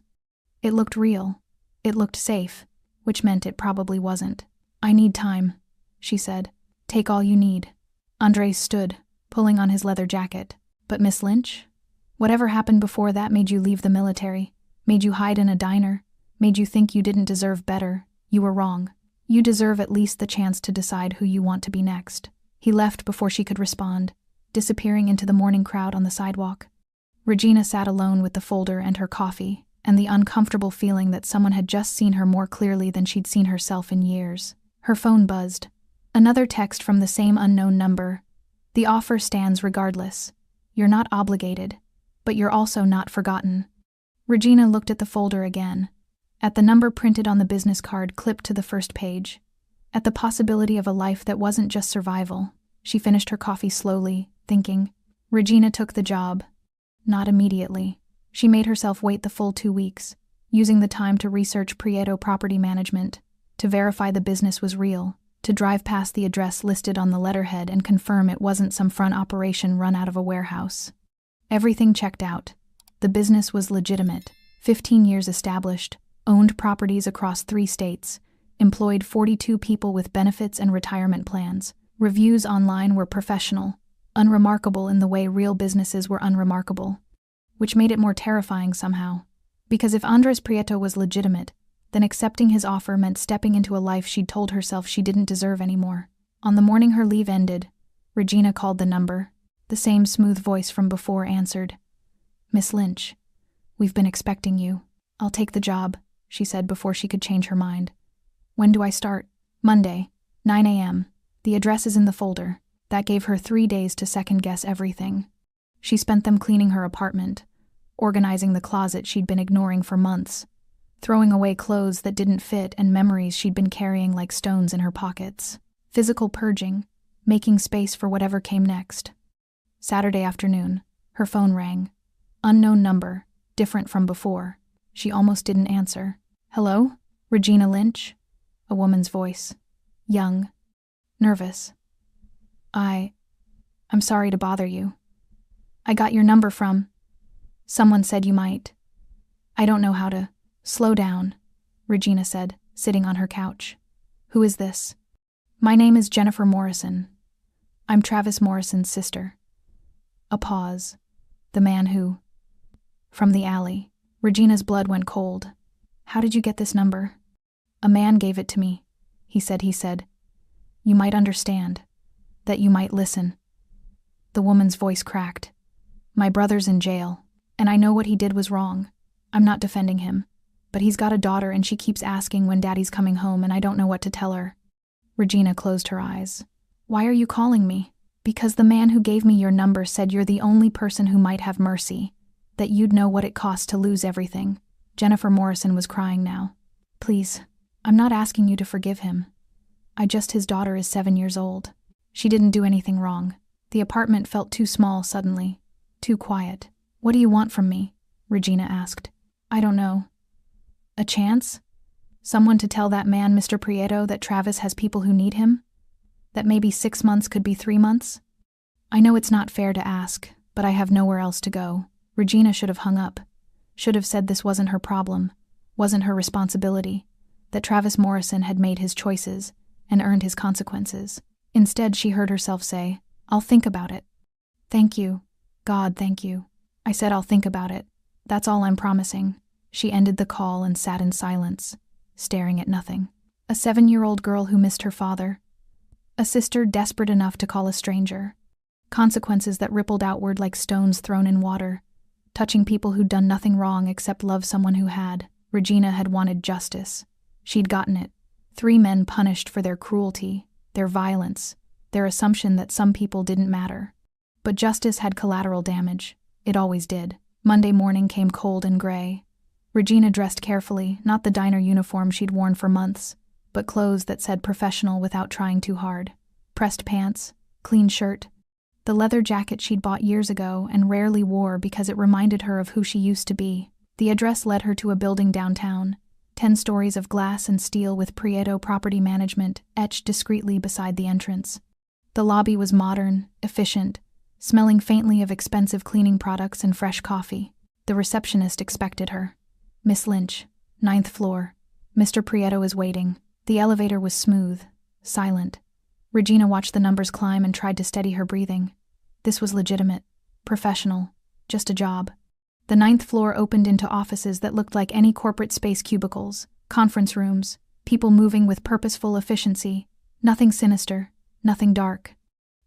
It looked real. It looked safe, which meant it probably wasn't. I need time, she said. Take all you need. Andres stood, pulling on his leather jacket. But Miss Lynch? Whatever happened before that made you leave the military, made you hide in a diner, made you think you didn't deserve better. You were wrong. You deserve at least the chance to decide who you want to be next. He left before she could respond, disappearing into the morning crowd on the sidewalk. Regina sat alone with the folder and her coffee, and the uncomfortable feeling that someone had just seen her more clearly than she'd seen herself in years. Her phone buzzed. Another text from the same unknown number. The offer stands regardless. You're not obligated, but you're also not forgotten. Regina looked at the folder again, at the number printed on the business card clipped to the first page, at the possibility of a life that wasn't just survival. She finished her coffee slowly, thinking. Regina took the job. Not immediately. She made herself wait the full 2 weeks, using the time to research Prieto Property Management, to verify the business was real, to drive past the address listed on the letterhead and confirm it wasn't some front operation run out of a warehouse. Everything checked out. The business was legitimate, 15 years established, owned properties across 3 states, employed 42 people with benefits and retirement plans. Reviews online were professional, unremarkable in the way real businesses were unremarkable, which made it more terrifying somehow. Because if Andres Prieto was legitimate, then accepting his offer meant stepping into a life she'd told herself she didn't deserve anymore. On the morning her leave ended, Regina called the number. The same smooth voice from before answered. Miss Lynch, we've been expecting you. I'll take the job, she said before she could change her mind. When do I start? Monday, 9 a.m. The address is in the folder. That gave her 3 days to second-guess everything. She spent them cleaning her apartment, organizing the closet she'd been ignoring for months, throwing away clothes that didn't fit and memories she'd been carrying like stones in her pockets. Physical purging, making space for whatever came next. Saturday afternoon, her phone rang. Unknown number, different from before. She almost didn't answer. Hello? Regina Lynch? A woman's voice. Young. Nervous. I'm sorry to bother you. I got your number from... Someone said you might. I don't know how to... Slow down, Regina said, sitting on her couch. Who is this? My name is Jennifer Morrison. I'm Travis Morrison's sister. A pause. The man who... From the alley. Regina's blood went cold. How did you get this number? A man gave it to me. He said. You might understand. That you might listen. The woman's voice cracked. My brother's in jail, and I know what he did was wrong. I'm not defending him. But he's got a daughter and she keeps asking when Daddy's coming home and I don't know what to tell her. Regina closed her eyes. Why are you calling me? Because the man who gave me your number said you're the only person who might have mercy, that you'd know what it costs to lose everything. Jennifer Morrison was crying now. Please, I'm not asking you to forgive him. His daughter is 7 years old. She didn't do anything wrong. The apartment felt too small suddenly, too quiet. What do you want from me? Regina asked. I don't know. A chance? Someone to tell that man, Mr. Prieto, that Travis has people who need him? That maybe 6 months could be 3 months? I know it's not fair to ask, but I have nowhere else to go. Regina should have hung up. Should have said this wasn't her problem, wasn't her responsibility, that Travis Morrison had made his choices and earned his consequences. Instead, she heard herself say, I'll think about it. Thank you. God, thank you. I said I'll think about it. That's all I'm promising. She ended the call and sat in silence, staring at nothing. A 7-year-old girl who missed her father. A sister desperate enough to call a stranger. Consequences that rippled outward like stones thrown in water, touching people who'd done nothing wrong except love someone who had. Regina had wanted justice. She'd gotten it. 3 men punished for their cruelty, their violence, their assumption that some people didn't matter. But justice had collateral damage. It always did. Monday morning came cold and gray. Regina dressed carefully, not the diner uniform she'd worn for months, but clothes that said professional without trying too hard. Pressed pants, clean shirt, the leather jacket she'd bought years ago and rarely wore because it reminded her of who she used to be. The address led her to a building downtown, 10 stories of glass and steel with Prieto Property Management etched discreetly beside the entrance. The lobby was modern, efficient, smelling faintly of expensive cleaning products and fresh coffee. The receptionist expected her. "Miss Lynch, 9th floor. Mr. Prieto is waiting." The elevator was smooth, silent. Regina watched the numbers climb and tried to steady her breathing. This was legitimate, professional, just a job. The 9th floor opened into offices that looked like any corporate space: cubicles, conference rooms, people moving with purposeful efficiency. Nothing sinister, nothing dark.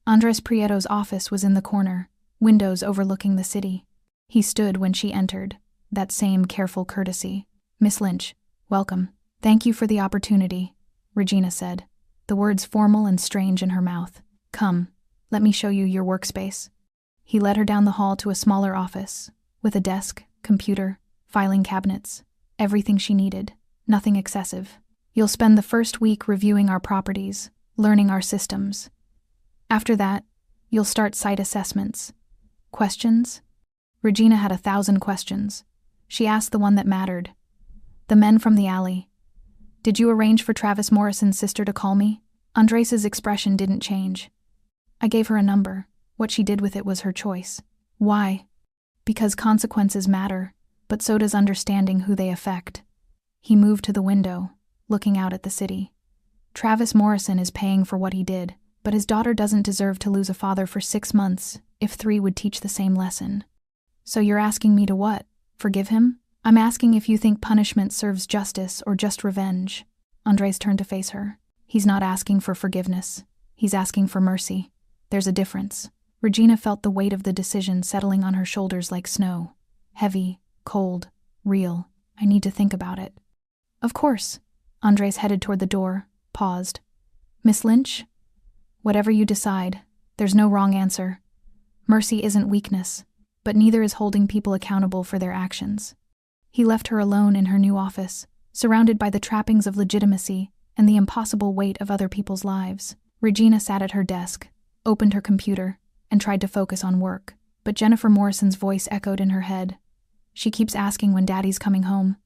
Andres Prieto's office was in the corner, windows overlooking the city. He stood when she entered, that same careful courtesy. "Miss Lynch, welcome. Thank you for the opportunity," Regina said, the words formal and strange in her mouth. "Come, let me show you your workspace." He led her down the hall to a smaller office, with a desk, computer, filing cabinets, everything she needed, nothing excessive. "You'll spend the first week reviewing our properties, learning our systems. After that, you'll start site assessments. Questions?" Regina had 1,000 questions. She asked the one that mattered. "The men from the alley. Did you arrange for Travis Morrison's sister to call me?" Andres's expression didn't change. "I gave her a number. What she did with it was her choice." "Why?" "Because consequences matter, but so does understanding who they affect." He moved to the window, looking out at the city. "Travis Morrison is paying for what he did, but his daughter doesn't deserve to lose a father for 6 months if 3 would teach the same lesson." "So you're asking me to what? Forgive him?" "I'm asking if you think punishment serves justice or just revenge." Andres turned to face her. "He's not asking for forgiveness. He's asking for mercy. There's a difference." Regina felt the weight of the decision settling on her shoulders like snow. Heavy, cold, real. "I need to think about it." "Of course." Andres headed toward the door, paused. "Miss Lynch? Whatever you decide, there's no wrong answer. Mercy isn't weakness, but neither is holding people accountable for their actions." He left her alone in her new office, surrounded by the trappings of legitimacy and the impossible weight of other people's lives. Regina sat at her desk, opened her computer, and tried to focus on work, but Jennifer Morrison's voice echoed in her head. "She keeps asking when Daddy's coming home."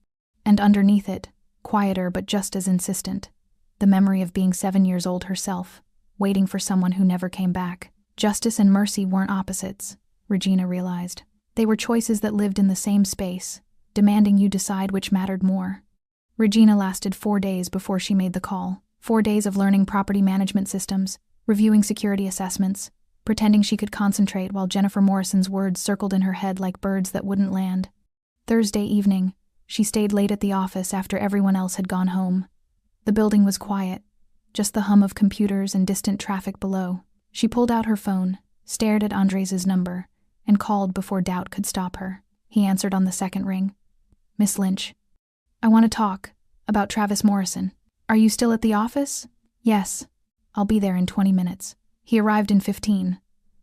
And underneath it, quieter but just as insistent, the memory of being 7 years old herself, waiting for someone who never came back. Justice and mercy weren't opposites, Regina realized. They were choices that lived in the same space, demanding you decide which mattered more. Regina lasted 4 days before she made the call. 4 days of learning property management systems, reviewing security assessments, pretending she could concentrate while Jennifer Morrison's words circled in her head like birds that wouldn't land. Thursday evening, she stayed late at the office after everyone else had gone home. The building was quiet, just the hum of computers and distant traffic below. She pulled out her phone, stared at Andres's number, and called before doubt could stop her. He answered on the second ring. "Miss Lynch, I want to talk about Travis Morrison. Are you still at the office?" "Yes. I'll be there in 20 minutes. He arrived in 15,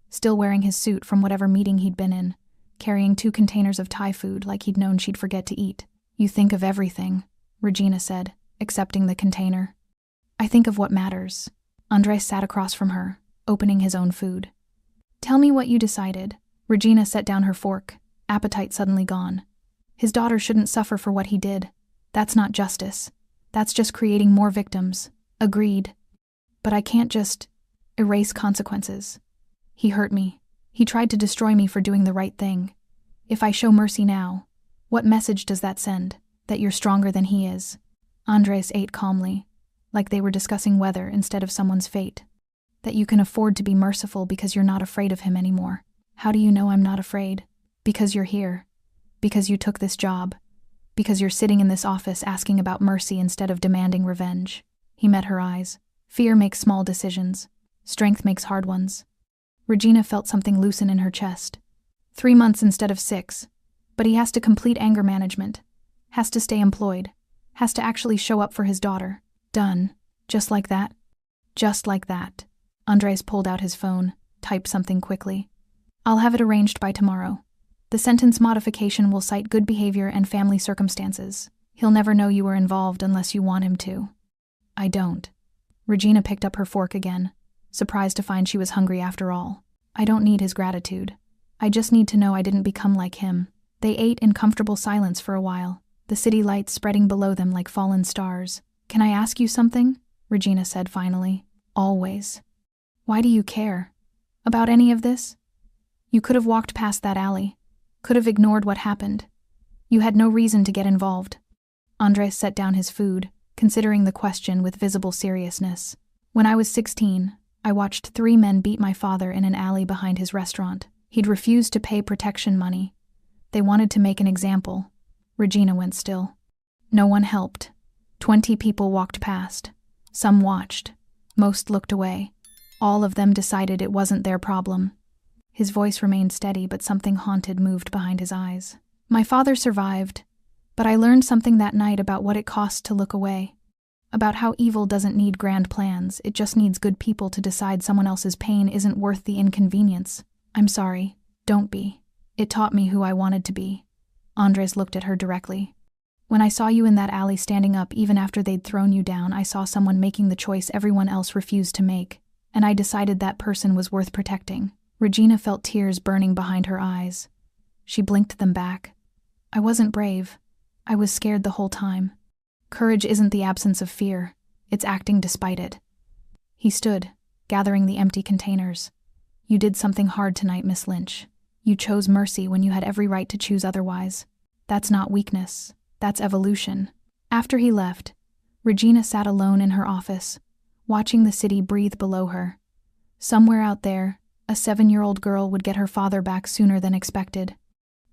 still wearing his suit from whatever meeting he'd been in, carrying 2 containers of Thai food like he'd known she'd forget to eat. "You think of everything," Regina said, accepting the container. "I think of what matters." Andres sat across from her, opening his own food. "Tell me what you decided." Regina set down her fork, appetite suddenly gone. "His daughter shouldn't suffer for what he did. That's not justice. That's just creating more victims." "Agreed. But I can't just erase consequences. He hurt me. He tried to destroy me for doing the right thing. If I show mercy now, what message does that send? That you're stronger than he is?" Andres ate calmly, like they were discussing weather instead of someone's fate. "That you can afford to be merciful because you're not afraid of him anymore." "How do you know I'm not afraid?" "Because you're here. Because you took this job. Because you're sitting in this office asking about mercy instead of demanding revenge." He met her eyes. "Fear makes small decisions. Strength makes hard ones." Regina felt something loosen in her chest. 3 months instead of 6. But he has to complete anger management. Has to stay employed. Has to actually show up for his daughter. Done. Just like that? Just like that. Andres pulled out his phone, typed something quickly. I'll have it arranged by tomorrow. The sentence modification will cite good behavior and family circumstances. He'll never know you were involved unless you want him to. I don't. Regina picked up her fork again, surprised to find she was hungry after all. I don't need his gratitude. I just need to know I didn't become like him. They ate in comfortable silence for a while, the city lights spreading below them like fallen stars. Can I ask you something? Regina said finally. Always. Why do you care? About any of this? You could have walked past that alley. Could have ignored what happened. You had no reason to get involved. Andres set down his food, considering the question with visible seriousness. When I was 16, I watched 3 men beat my father in an alley behind his restaurant. He'd refused to pay protection money. They wanted to make an example. Regina went still. No one helped. 20 people walked past. Some watched. Most looked away. All of them decided it wasn't their problem. His voice remained steady, but something haunted moved behind his eyes. My father survived, but I learned something that night about what it costs to look away. About how evil doesn't need grand plans, it just needs good people to decide someone else's pain isn't worth the inconvenience. I'm sorry. Don't be. It taught me who I wanted to be. Andres looked at her directly. When I saw you in that alley standing up even after they'd thrown you down, I saw someone making the choice everyone else refused to make, and I decided that person was worth protecting. Regina felt tears burning behind her eyes. She blinked them back. I wasn't brave. I was scared the whole time. Courage isn't the absence of fear. It's acting despite it. He stood, gathering the empty containers. You did something hard tonight, Miss Lynch. You chose mercy when you had every right to choose otherwise. That's not weakness. That's evolution. After he left, Regina sat alone in her office, watching the city breathe below her. Somewhere out there, a 7-year-old girl would get her father back sooner than expected.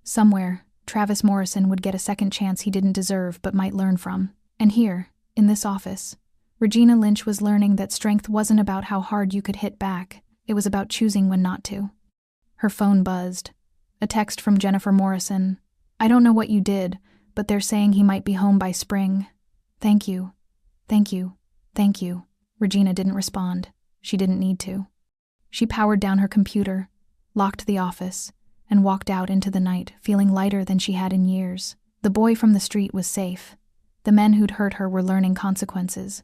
Somewhere, Travis Morrison would get a second chance he didn't deserve but might learn from. And here, in this office, Regina Lynch was learning that strength wasn't about how hard you could hit back. It was about choosing when not to. Her phone buzzed. A text from Jennifer Morrison. I don't know what you did, but they're saying he might be home by spring. Thank you. Thank you. Thank you. Regina didn't respond. She didn't need to. She powered down her computer, locked the office, and walked out into the night, feeling lighter than she had in years. The boy from the street was safe. The men who'd hurt her were learning consequences.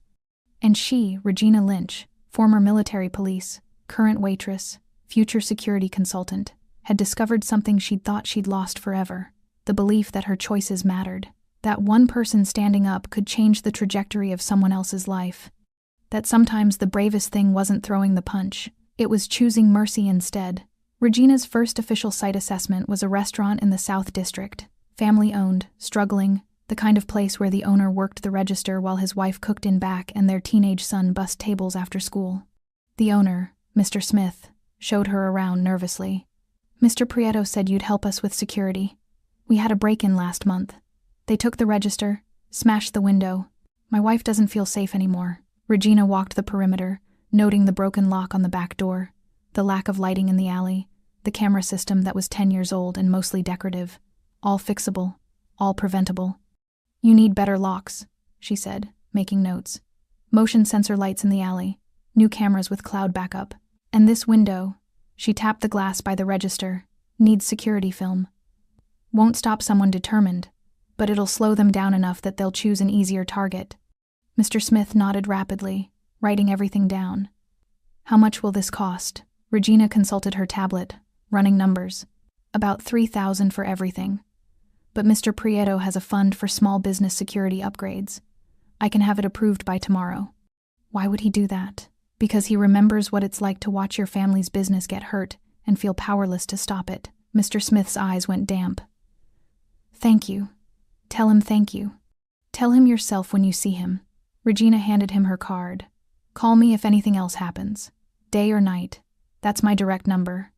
And she, Regina Lynch, former military police, current waitress, future security consultant, had discovered something she'd thought she'd lost forever. The belief that her choices mattered. That one person standing up could change the trajectory of someone else's life. That sometimes the bravest thing wasn't throwing the punch. It was choosing mercy instead. Regina's first official site assessment was a restaurant in the South District. Family-owned, struggling, the kind of place where the owner worked the register while his wife cooked in back and their teenage son bussed tables after school. The owner, Mr. Smith, showed her around nervously. Mr. Prieto said you'd help us with security. We had a break-in last month. They took the register, smashed the window. My wife doesn't feel safe anymore. Regina walked the perimeter, noting the broken lock on the back door, the lack of lighting in the alley, the camera system that was 10 years old and mostly decorative. All fixable, all preventable. You need better locks, she said, making notes. Motion sensor lights in the alley, new cameras with cloud backup. And this window, she tapped the glass by the register, needs security film. Won't stop someone determined, but it'll slow them down enough that they'll choose an easier target. Mr. Smith nodded rapidly, writing everything down. How much will this cost? Regina consulted her tablet, running numbers. About $3,000 for everything. But Mr. Prieto has a fund for small business security upgrades. I can have it approved by tomorrow. Why would he do that? Because he remembers what it's like to watch your family's business get hurt and feel powerless to stop it. Mr. Smith's eyes went damp. Thank you. Tell him thank you. Tell him yourself when you see him. Regina handed him her card. Call me if anything else happens. Day or night. That's my direct number.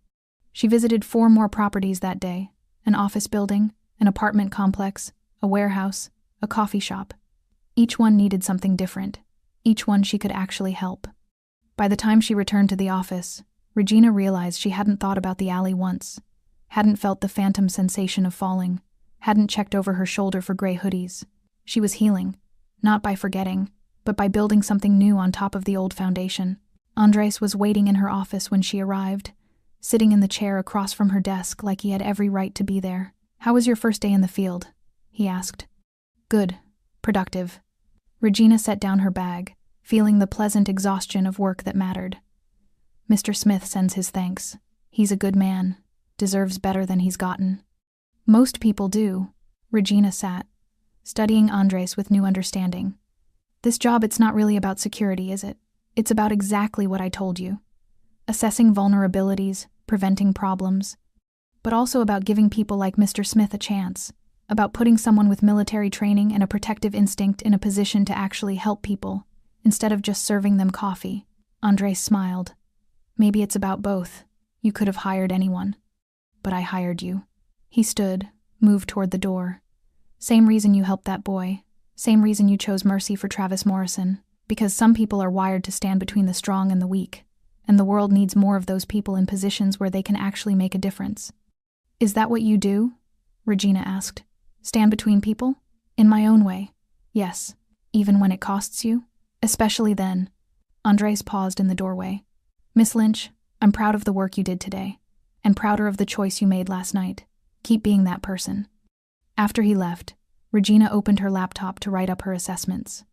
She visited 4 more properties that day. An office building, an apartment complex, a warehouse, a coffee shop. Each one needed something different. Each one she could actually help. By the time she returned to the office, Regina realized she hadn't thought about the alley once, hadn't felt the phantom sensation of falling, hadn't checked over her shoulder for gray hoodies. She was healing, not by forgetting, but by building something new on top of the old foundation. Andres was waiting in her office when she arrived, sitting in the chair across from her desk like he had every right to be there. "How was your first day in the field?" he asked. "Good. Productive." Regina set down her bag, feeling the pleasant exhaustion of work that mattered. "Mr. Smith sends his thanks. He's a good man, deserves better than he's gotten." "Most people do." Regina sat, studying Andres with new understanding. "This job, it's not really about security, is it? It's about exactly what I told you. Assessing vulnerabilities, preventing problems, but also about giving people like Mr. Smith a chance, about putting someone with military training and a protective instinct in a position to actually help people, instead of just serving them coffee." Andres smiled. "Maybe it's about both. You could have hired anyone. But I hired you." He stood, moved toward the door. "Same reason you helped that boy. Same reason you chose mercy for Travis Morrison. Because some people are wired to stand between the strong and the weak, and the world needs more of those people in positions where they can actually make a difference." "Is that what you do?" Regina asked. "Stand between people?" "In my own way, yes. Even when it costs you? Especially then." Andres paused in the doorway. "Miss Lynch, I'm proud of the work you did today, and prouder of the choice you made last night. Keep being that person." After he left, Regina opened her laptop to write up her assessments.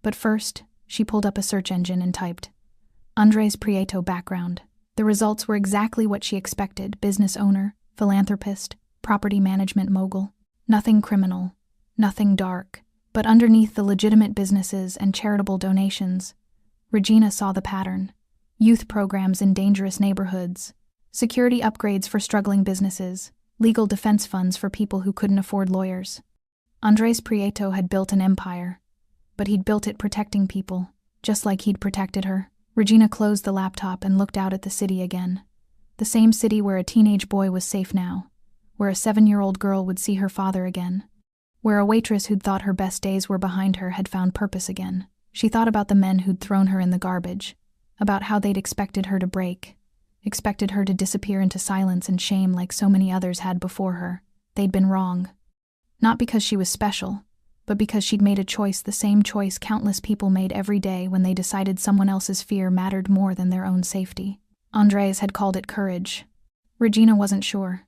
But first, she pulled up a search engine and typed Andres Prieto background. The results were exactly what she expected: business owner, philanthropist, property management mogul. Nothing criminal, nothing dark. But underneath the legitimate businesses and charitable donations, Regina saw the pattern: youth programs in dangerous neighborhoods, security upgrades for struggling businesses, legal defense funds for people who couldn't afford lawyers. Andres Prieto had built an empire, but he'd built it protecting people, just like he'd protected her. Regina closed the laptop and looked out at the city again. The same city where a teenage boy was safe now, where a 7-year-old girl would see her father again, where a waitress who'd thought her best days were behind her had found purpose again. She thought about the men who'd thrown her in the garbage, about how they'd expected her to break, expected her to disappear into silence and shame like so many others had before her. They'd been wrong. Not because she was special, but because she'd made a choice, the same choice countless people made every day when they decided someone else's fear mattered more than their own safety. Andres had called it courage. Regina wasn't sure.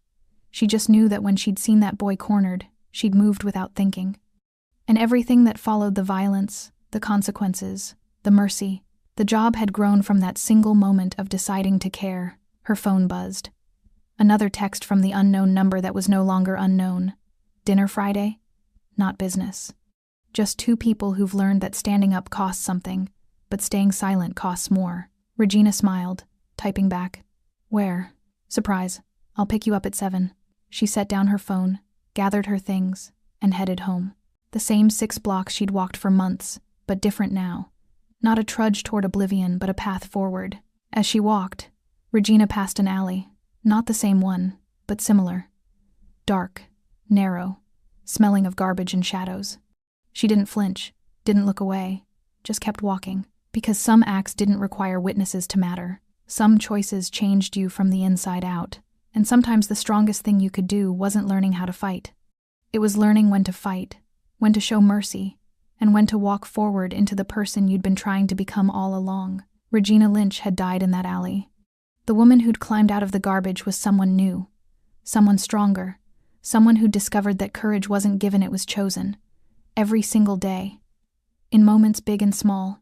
She just knew that when she'd seen that boy cornered, she'd moved without thinking. And everything that followed, the violence, the consequences, the mercy, the job had grown from that single moment of deciding to care. Her phone buzzed. Another text from the unknown number that was no longer unknown. "Dinner Friday?" Not business. Just two people who've learned that standing up costs something, but staying silent costs more. Regina smiled, typing back, "Where?" "Surprise. I'll pick you up at 7. She set down her phone, gathered her things, and headed home. The same 6 blocks she'd walked for months, but different now. Not a trudge toward oblivion, but a path forward. As she walked, Regina passed an alley. Not the same one, but similar. Dark, narrow, smelling of garbage and shadows. She didn't flinch, didn't look away, just kept walking. Because some acts didn't require witnesses to matter. Some choices changed you from the inside out. And sometimes the strongest thing you could do wasn't learning how to fight. It was learning when to fight, when to show mercy, and when to walk forward into the person you'd been trying to become all along. Regina Lynch had died in that alley. The woman who'd climbed out of the garbage was someone new, someone stronger, someone who'd discovered that courage wasn't given, it was chosen. Every single day. In moments big and small.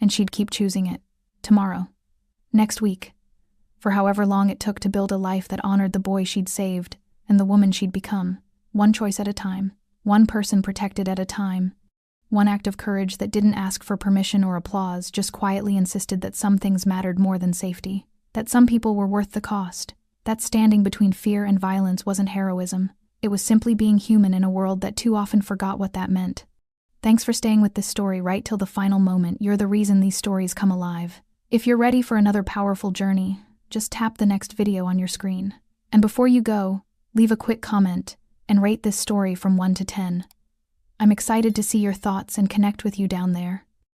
And she'd keep choosing it. Tomorrow. Next week. For however long it took to build a life that honored the boy she'd saved and the woman she'd become. One choice at a time. One person protected at a time. One act of courage that didn't ask for permission or applause, just quietly insisted that some things mattered more than safety. That some people were worth the cost. That standing between fear and violence wasn't heroism. It was simply being human in a world that too often forgot what that meant. Thanks for staying with this story right till the final moment. You're the reason these stories come alive. If you're ready for another powerful journey, just tap the next video on your screen. And before you go, leave a quick comment and rate this story from 1 to 10. I'm excited to see your thoughts and connect with you down there.